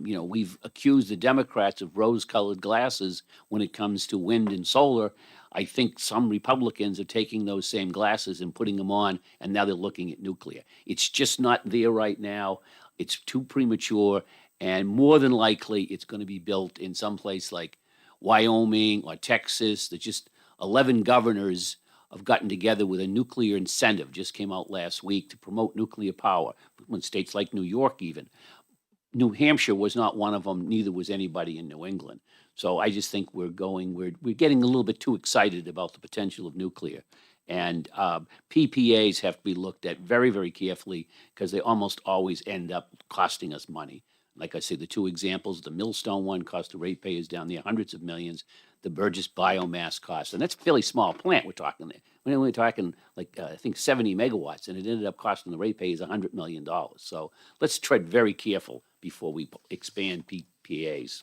We've accused the Democrats of rose-colored glasses when it comes to wind and solar. I think some Republicans are taking those same glasses and putting them on, and now they're looking at nuclear. It's just not there right now. It's too premature, and more than likely, it's going to be built in some place like Wyoming or Texas. There's just 11 governors have gotten together with a nuclear incentive, just came out last week, to promote nuclear power. In states like New York even. New Hampshire was not one of them, neither was anybody in New England. So I just think we're getting a little bit too excited about the potential of nuclear. And PPAs have to be looked at very, very carefully because they almost always end up costing us money. Like I say, the two examples, the Millstone one cost the ratepayers down there hundreds of millions. The Burgess biomass cost, and that's a fairly small plant we're talking there. We're only talking like, I think 70 megawatts, and it ended up costing the ratepayers $100 million. So let's tread very careful before we expand PPAs.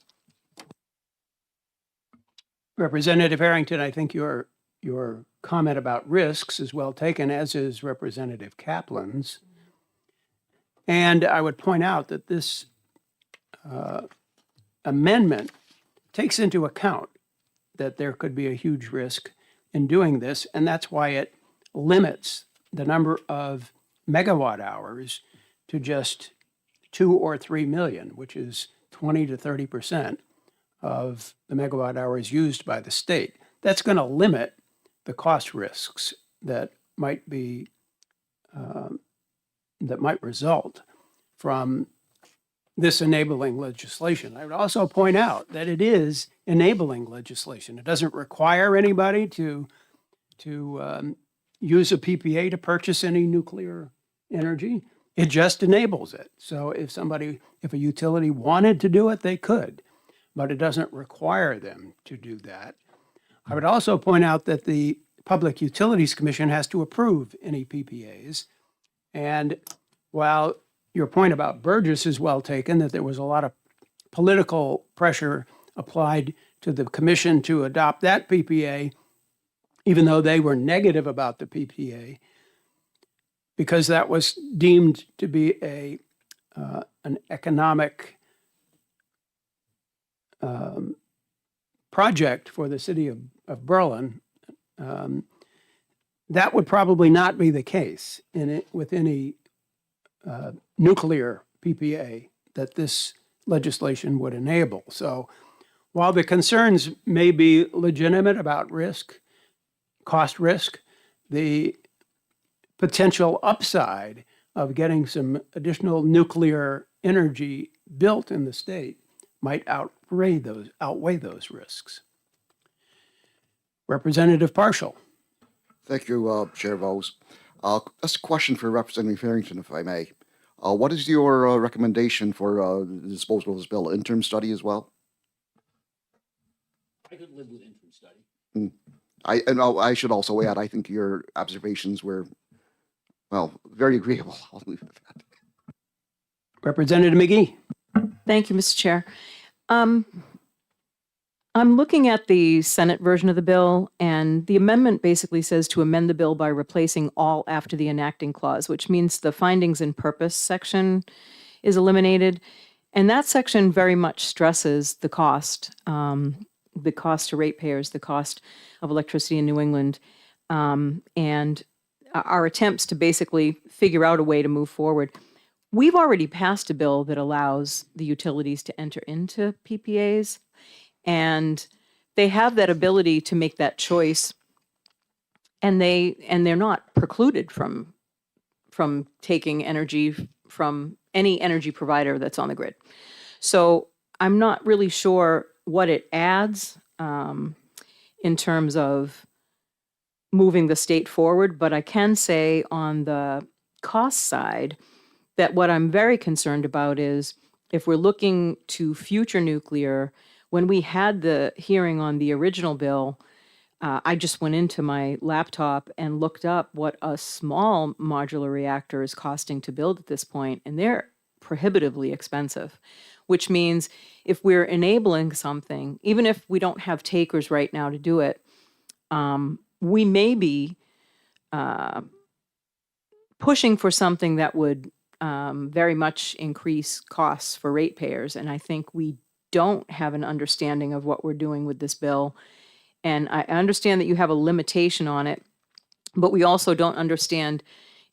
Representative Harrington, I think your comment about risks is well taken, as is Representative Kaplan's. And I would point out that this amendment takes into account that there could be a huge risk in doing this, and that's why it limits the number of megawatt hours to just 2 or 3 million, which is 20 to 30% of the megawatt hours used by the state. That's going to limit the cost risks that might result from this enabling legislation. I would also point out that it is enabling legislation. It doesn't require anybody to use a PPA to purchase any nuclear energy. It just enables it. So if a utility wanted to do it, they could, but it doesn't require them to do that. I would also point out that the Public Utilities Commission has to approve any PPAs. And while your point about Burgess is well taken, that there was a lot of political pressure applied to the commission to adopt that PPA, even though they were negative about the PPA, because that was deemed to be an economic project for the city of Berlin. That would probably not be the case with any nuclear PPA that this legislation would enable. So while the concerns may be legitimate about risk, cost risk, the potential upside of getting some additional nuclear energy built in the state might outweigh those risks. Representative Partial. Thank you, Chair Bowes. That's a question for Representative Harrington, if I may. What is your recommendation for the disposal of this bill? Interim study as well? I could live with interim study. I should also add, I think your observations were, well, very agreeable. I'll leave it at that. Representative McGee. Thank you, Mr. Chair. I'm looking at the Senate version of the bill, and the amendment basically says to amend the bill by replacing all after the enacting clause, which means the findings and purpose section is eliminated. And that section very much stresses the cost to ratepayers, the cost of electricity in New England, and our attempts to basically figure out a way to move forward. We've already passed a bill that allows the utilities to enter into PPAs, and they have that ability to make that choice, and they're not precluded from taking energy from any energy provider that's on the grid. So I'm not really sure what it adds in terms of moving the state forward, but I can say on the cost side that what I'm very concerned about is if we're looking to future nuclear. When we had the hearing on the original bill, I just went into my laptop and looked up what a small modular reactor is costing to build at this point, and they're prohibitively expensive, which means if we're enabling something, even if we don't have takers right now to do it, we may be pushing for something that would very much increase costs for ratepayers. And I think we don't have an understanding of what we're doing with this bill. And I understand that you have a limitation on it, but we also don't understand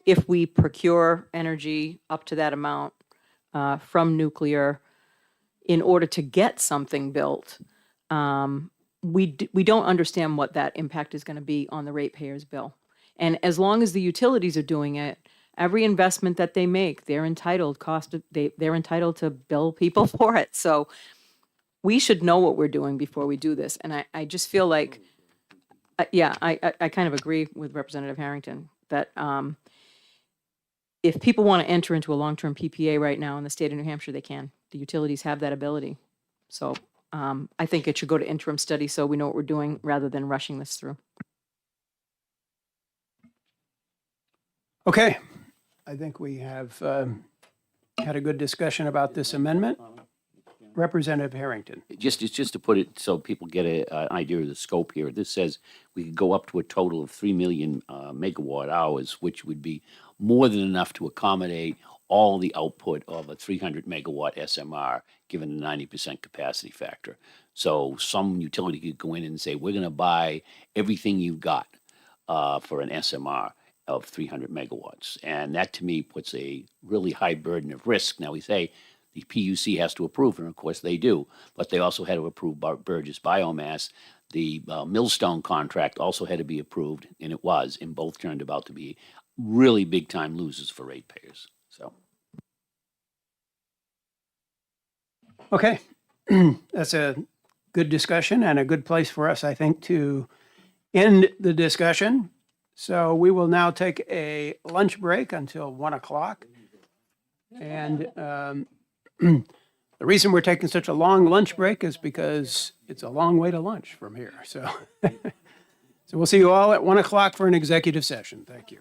if we procure energy up to that amount from nuclear in order to get something built. We don't understand what that impact is going to be on the ratepayers' bill. And as long as the utilities are doing it, every investment that they make, they're entitled they're entitled to bill people for it. So we should know what we're doing before we do this. And I just feel like, I kind of agree with Representative Harrington that if people want to enter into a long-term PPA right now in the state of New Hampshire, they can. The utilities have that ability. So I think it should go to interim study so we know what we're doing rather than rushing this through. Okay, I think we have had a good discussion about this amendment. Representative Harrington. It's just to put it so people get an idea of the scope here. This says we could go up to a total of 3 million megawatt hours, which would be more than enough to accommodate all the output of a 300 megawatt SMR, given the 90% capacity factor. So some utility could go in and say, we're going to buy everything you've got for an SMR of 300 megawatts. And that to me puts a really high burden of risk. Now we say the PUC has to approve, and of course they do, but they also had to approve Burgess Biomass. The Millstone contract also had to be approved, and it was, and both turned out to be really big time losers for ratepayers. So. Okay, that's a good discussion and a good place for us, I think, to end the discussion. So we will now take a lunch break until 1 o'clock. And the reason we're taking such a long lunch break is because it's a long way to lunch from here. So, so we'll see you all at 1 o'clock for an executive session. Thank you.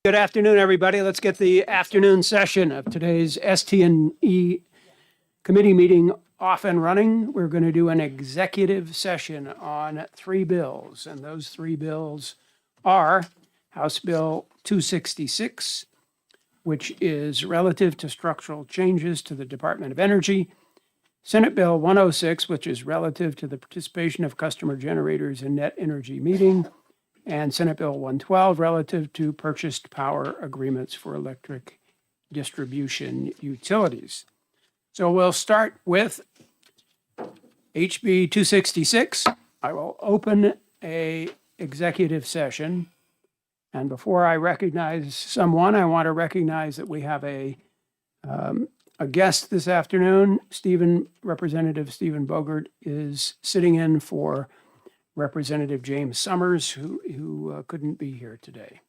Good afternoon, everybody. Let's get the afternoon session of today's ST&E committee meeting off and running. We're going to do an executive session on 3 bills, and those 3 bills are House Bill 266, which is relative to structural changes to the Department of Energy, Senate Bill 106, which is relative to the participation of customer generators in net energy metering, and Senate Bill 112 relative to purchased power agreements for electric distribution utilities. So we'll start with HB 266. I will open a executive session. And before I recognize someone, I want to recognize that we have a guest this afternoon. Representative Stephen Bogert is sitting in for Representative James Summers, who couldn't be here today.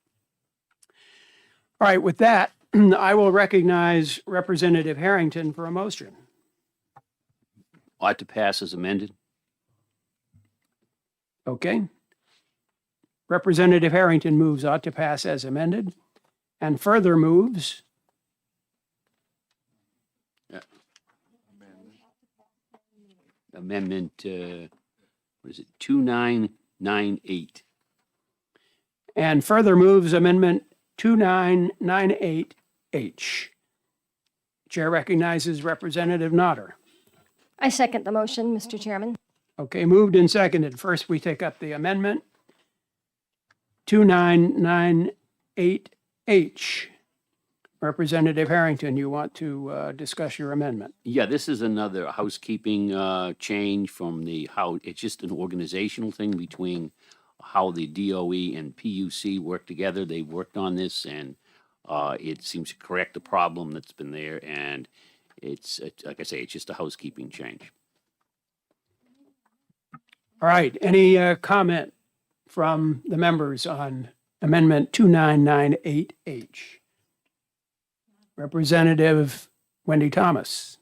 All right, with that, I will recognize Representative Harrington for a motion. Ought to pass as amended. Okay. Representative Harrington moves ought to pass as amended, and further moves Amendment, what is it, 2998. and further moves Amendment 2998H. Chair recognizes Representative Nodder. I second the motion, Mr. Chairman. Okay, moved and seconded. First, we take up the amendment 2998H. Representative Harrington, you want to discuss your amendment? Yeah, this is another housekeeping change from it's just an organizational thing between how the DOE and PUC work together. They worked on this, and it seems to correct the problem that's been there, and it's like I say, it's just a housekeeping change. All right, any comment from the members on Amendment 2998H? Representative Wendy Thomas.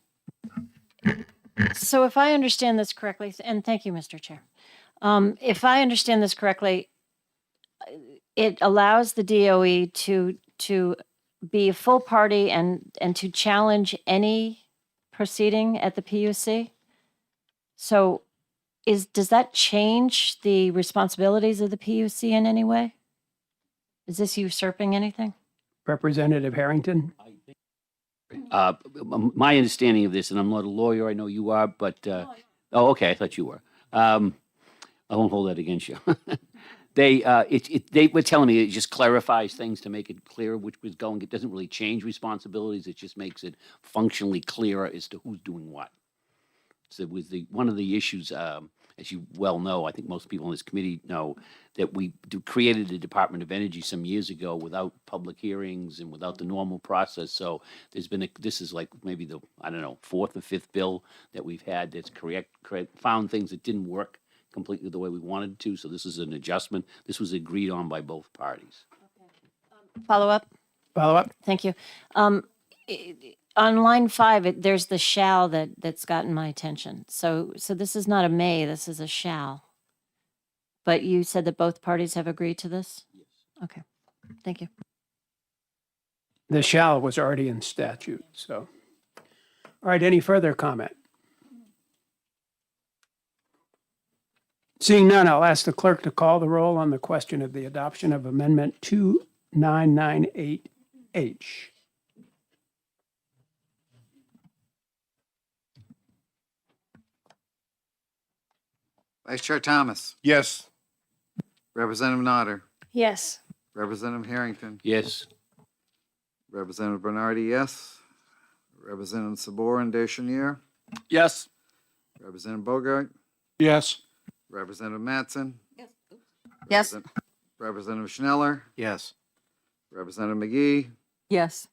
So if I understand this correctly, and thank you, Mr. Chair. If I understand this correctly, it allows the DOE to be a full party and to challenge any proceeding at the PUC. So does that change the responsibilities of the PUC in any way? Is this usurping anything? Representative Harrington. My understanding of this, and I'm not a lawyer, I know you are, but, oh, okay, I thought you were. I won't hold that against you. They were telling me it just clarifies things to make it clear which was going. It doesn't really change responsibilities. It just makes it functionally clearer as to who's doing what. So it was one of the issues, as you well know, I think most people in this committee know, that we created the Department of Energy some years ago without public hearings and without the normal process. So there's been this is like maybe the, I don't know, 4th or 5th bill that we've had that's found things that didn't work completely the way we wanted to. So this is an adjustment. This was agreed on by both parties. Follow up? Follow up? Thank you. On line 5, there's the shall that's gotten my attention. So this is not a may, this is a shall. But you said that both parties have agreed to this? Yes. Okay, thank you. The shall was already in statute, so. All right, any further comment? Seeing none, I'll ask the clerk to call the roll on the question of the adoption of Amendment 2998H. Vice Chair Thomas, Yes. Representative Nodder, Yes. Representative Harrington, Yes. Representative Bernardi, yes. Representative Sabor and Deschenier, Yes. Representative Bogart, Yes. Representative Mattson. Yes. Representative Schneller, Yes. Representative McGee, Yes.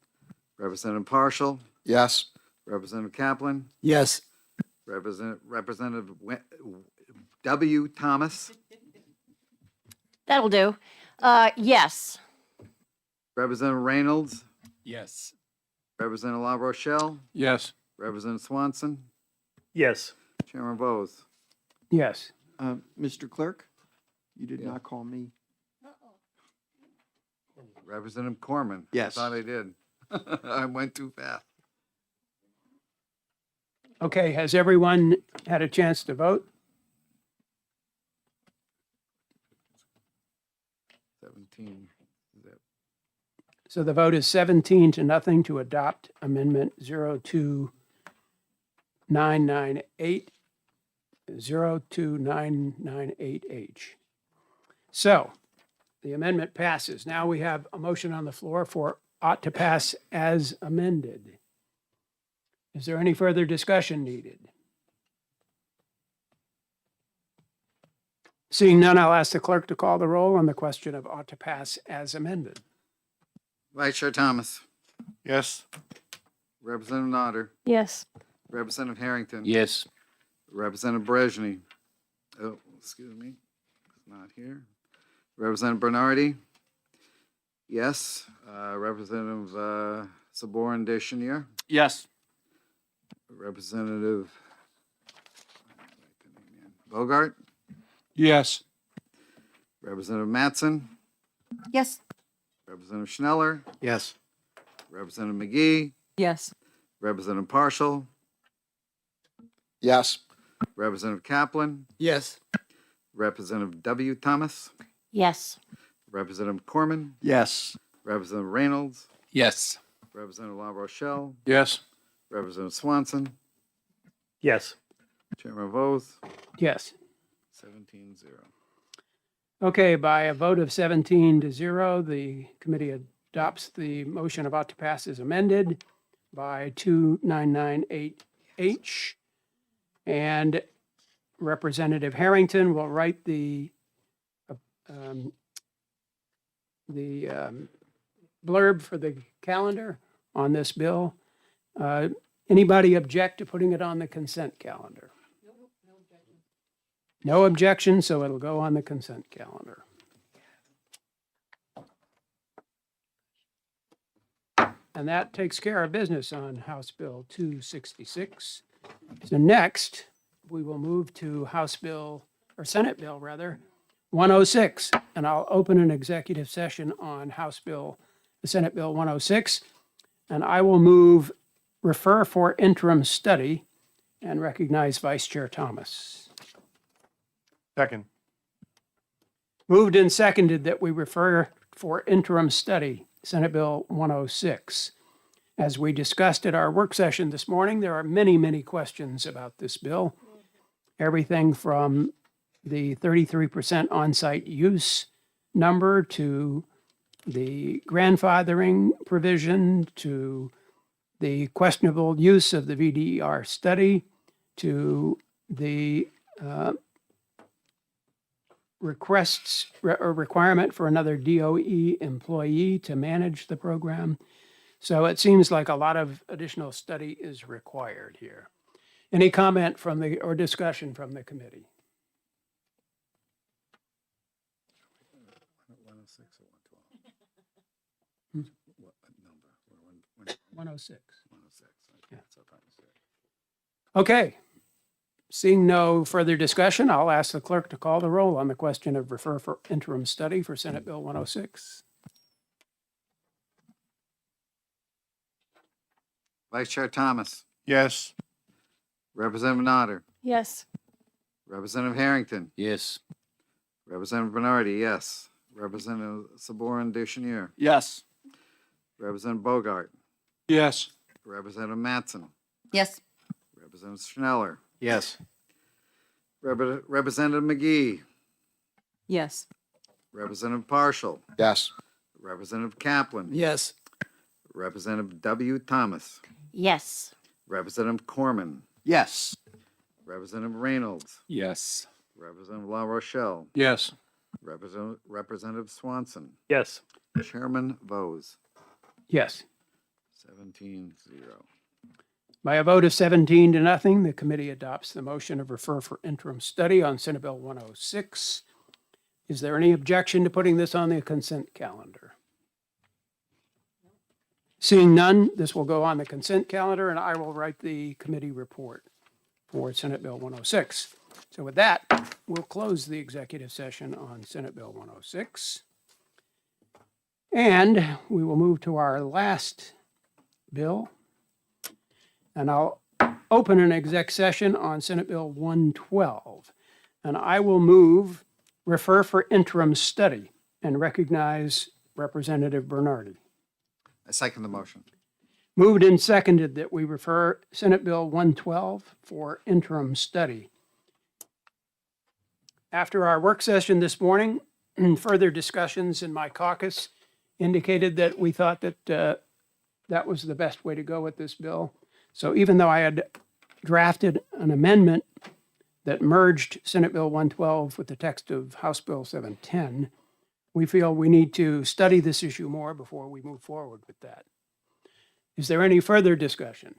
Representative Partial, Yes. Representative Kaplan, Yes. Representative W. Thomas, That'll do. Yes. Representative Reynolds, Yes. Representative La Rochelle, Yes. Representative Swanson, Yes. Chairman Bose. Mr. Clerk, you did not call me. Representative Corman. Yes. I thought I did. I went too fast. Okay, has everyone had a chance to vote? 17. So the vote is 17-0 to adopt Amendment 02998, 02998H. So the amendment passes. Now we have a motion on the floor for ought to pass as amended. Is there any further discussion needed? Seeing none, I'll ask the clerk to call the roll on the question of ought to pass as amended. Vice Chair Thomas. Yes. Representative Nodder. Yes. Representative Harrington. Yes. Representative Brezhny. Oh, excuse me. It's not here. Representative Bernardi. Yes. Representative Saborin Deschenier. Yes. Representative Bogart. Yes. Representative Mattson. Yes. Representative Schneller. Yes. Representative McGee. Yes. Representative Partial. Yes. Representative Kaplan. Yes. Representative W. Thomas. Yes. Representative Corman. Yes. Representative Reynolds. Yes. Representative La Rochelle. Yes. Representative Swanson. Yes. Chairman Vose. Yes. 17-0. Okay, by a vote of 17-0, the committee adopts the motion about to pass as amended by 2998H. And Representative Harrington will write the blurb for the calendar on this bill. Anybody object to putting it on the consent calendar? No objection, so it'll go on the consent calendar. And that takes care of business on House Bill 266. So next, we will move to House Bill, or Senate Bill rather, 106. And I'll open an executive session on Senate Bill 106. And I will move refer for interim study and recognize Vice Chair Thomas. Second. Moved and seconded that we refer for interim study, Senate Bill 106. As we discussed at our work session this morning, there are many, many questions about this bill. Everything from the 33% on-site use number to the grandfathering provision to the questionable use of the VDR study to the requirement for another DOE employee to manage the program. So it seems like a lot of additional study is required here. Any comment from or discussion from the committee? 106 or 112? What number? 106. 106. Yeah. That's what I'm trying to say. Okay. Seeing no further discussion, I'll ask the clerk to call the roll on the question of refer for interim study for Senate Bill 106. Vice Chair Thomas. Yes. Representative Nodder. Yes. Representative Harrington. Yes. Representative Bernardi, yes. Representative Saborin Deschenier. Yes. Representative Bogart. Yes. Representative Mattson. Yes. Representative Schneller. Yes. Representative McGee. Yes. Representative Partial. Yes. Representative Kaplan. Yes. Representative W. Thomas. Yes. Representative Corman. Yes. Representative Reynolds. Yes. Representative La Rochelle. Yes. Representative Swanson. Yes. Chairman Vose. Yes. 17-0. By a vote of 17-0, the committee adopts the motion of refer for interim study on Senate Bill 106. Is there any objection to putting this on the consent calendar? Seeing none, this will go on the consent calendar, and I will write the committee report for Senate Bill 106. So with that, we'll close the executive session on Senate Bill 106. And we will move to our last bill. And I'll open an exec session on Senate Bill 112. And I will move refer for interim study and recognize Representative Bernardi. I second the motion. Moved and seconded that we refer Senate Bill 112 for interim study. After our work session this morning, further discussions in my caucus indicated that we thought that that was the best way to go with this bill. So even though I had drafted an amendment that merged Senate Bill 112 with the text of House Bill 710, we feel we need to study this issue more before we move forward with that. Is there any further discussion?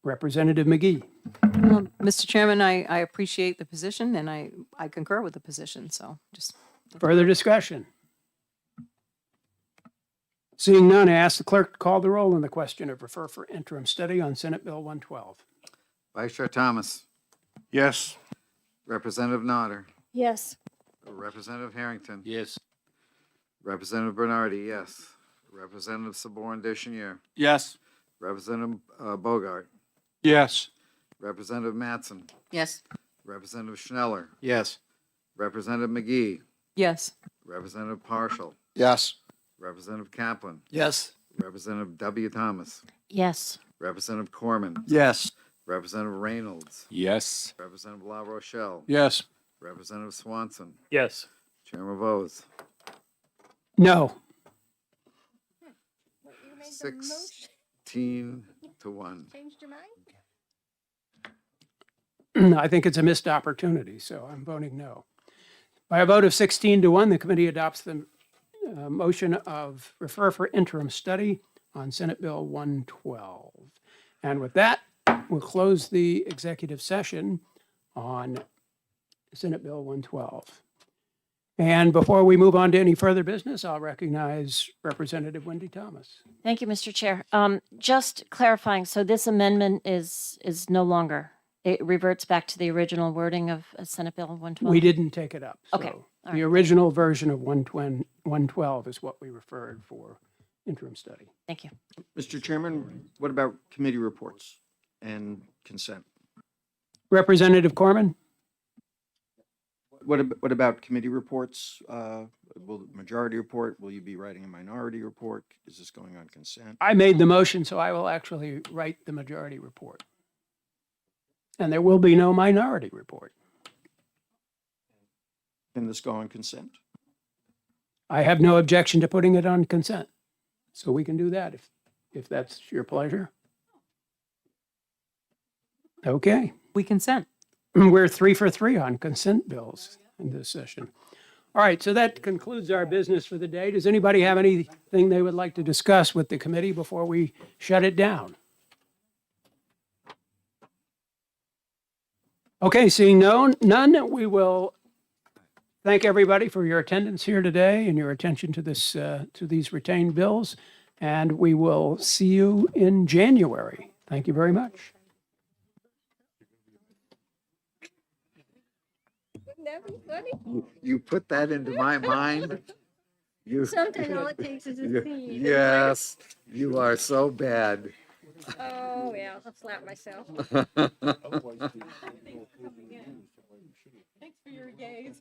Representative McGee. Well, Mr. Chairman, I appreciate the position and I concur with the position. So just Further discussion? Seeing none, I ask the clerk to call the roll on the question of refer for interim study on Senate Bill 112. Vice Chair Thomas, Yes. Representative Nodder, Yes. Representative Harrington, Yes. Representative Bernardi, yes. Representative Saborn Deschenier, Yes. Representative Bogart, Yes. Representative Mattson, Yes. Representative Schneller, Yes. Representative McGee, yes. Representative Partial, Yes. Representative Kaplan, Yes. Representative W. Thomas, Yes. Representative Corman, Yes. Representative Reynolds, Yes. Representative La Rochelle, Yes. Representative Swanson, Yes. Chairman Bose, No. 16 to 1. I think it's a missed opportunity, so I'm voting no. By a vote of 16 to 1, the committee adopts the motion of refer for interim study on Senate Bill 112. And with that, we'll close the executive session on Senate Bill 112. And before we move on to any further business, I'll recognize Representative Wendy Thomas. Thank you, Mr. Chair. Just clarifying, so this amendment is no longer, it reverts back to the original wording of Senate Bill 112? We didn't take it up. Okay, So all the right. original version of 112 is what we referred for interim study. Thank you. Mr. Chairman, what about committee reports and consent? Representative Corman? What about committee reports? Will the majority report, will you be writing a minority report? Is this going on consent? I made the motion, so I will actually write the majority report. And there will be no minority report. Can this go on consent? I have no objection to putting it on consent. So we can do that if that's your pleasure. Okay. We consent. We're 3 for 3 on consent bills in this session. All right, so that concludes our business for the day. Does anybody have anything they would like to discuss with the committee before we shut it down? Okay, seeing none, we will thank everybody for your attendance here today and your attention to these retained bills. And we will see you in January. Thank you very much. That'd be funny. You put that into my mind. You, Sometimes all it takes is a you- seed. Yes, you are so bad. Oh, yeah, I'll slap myself. Thanks for your gaze.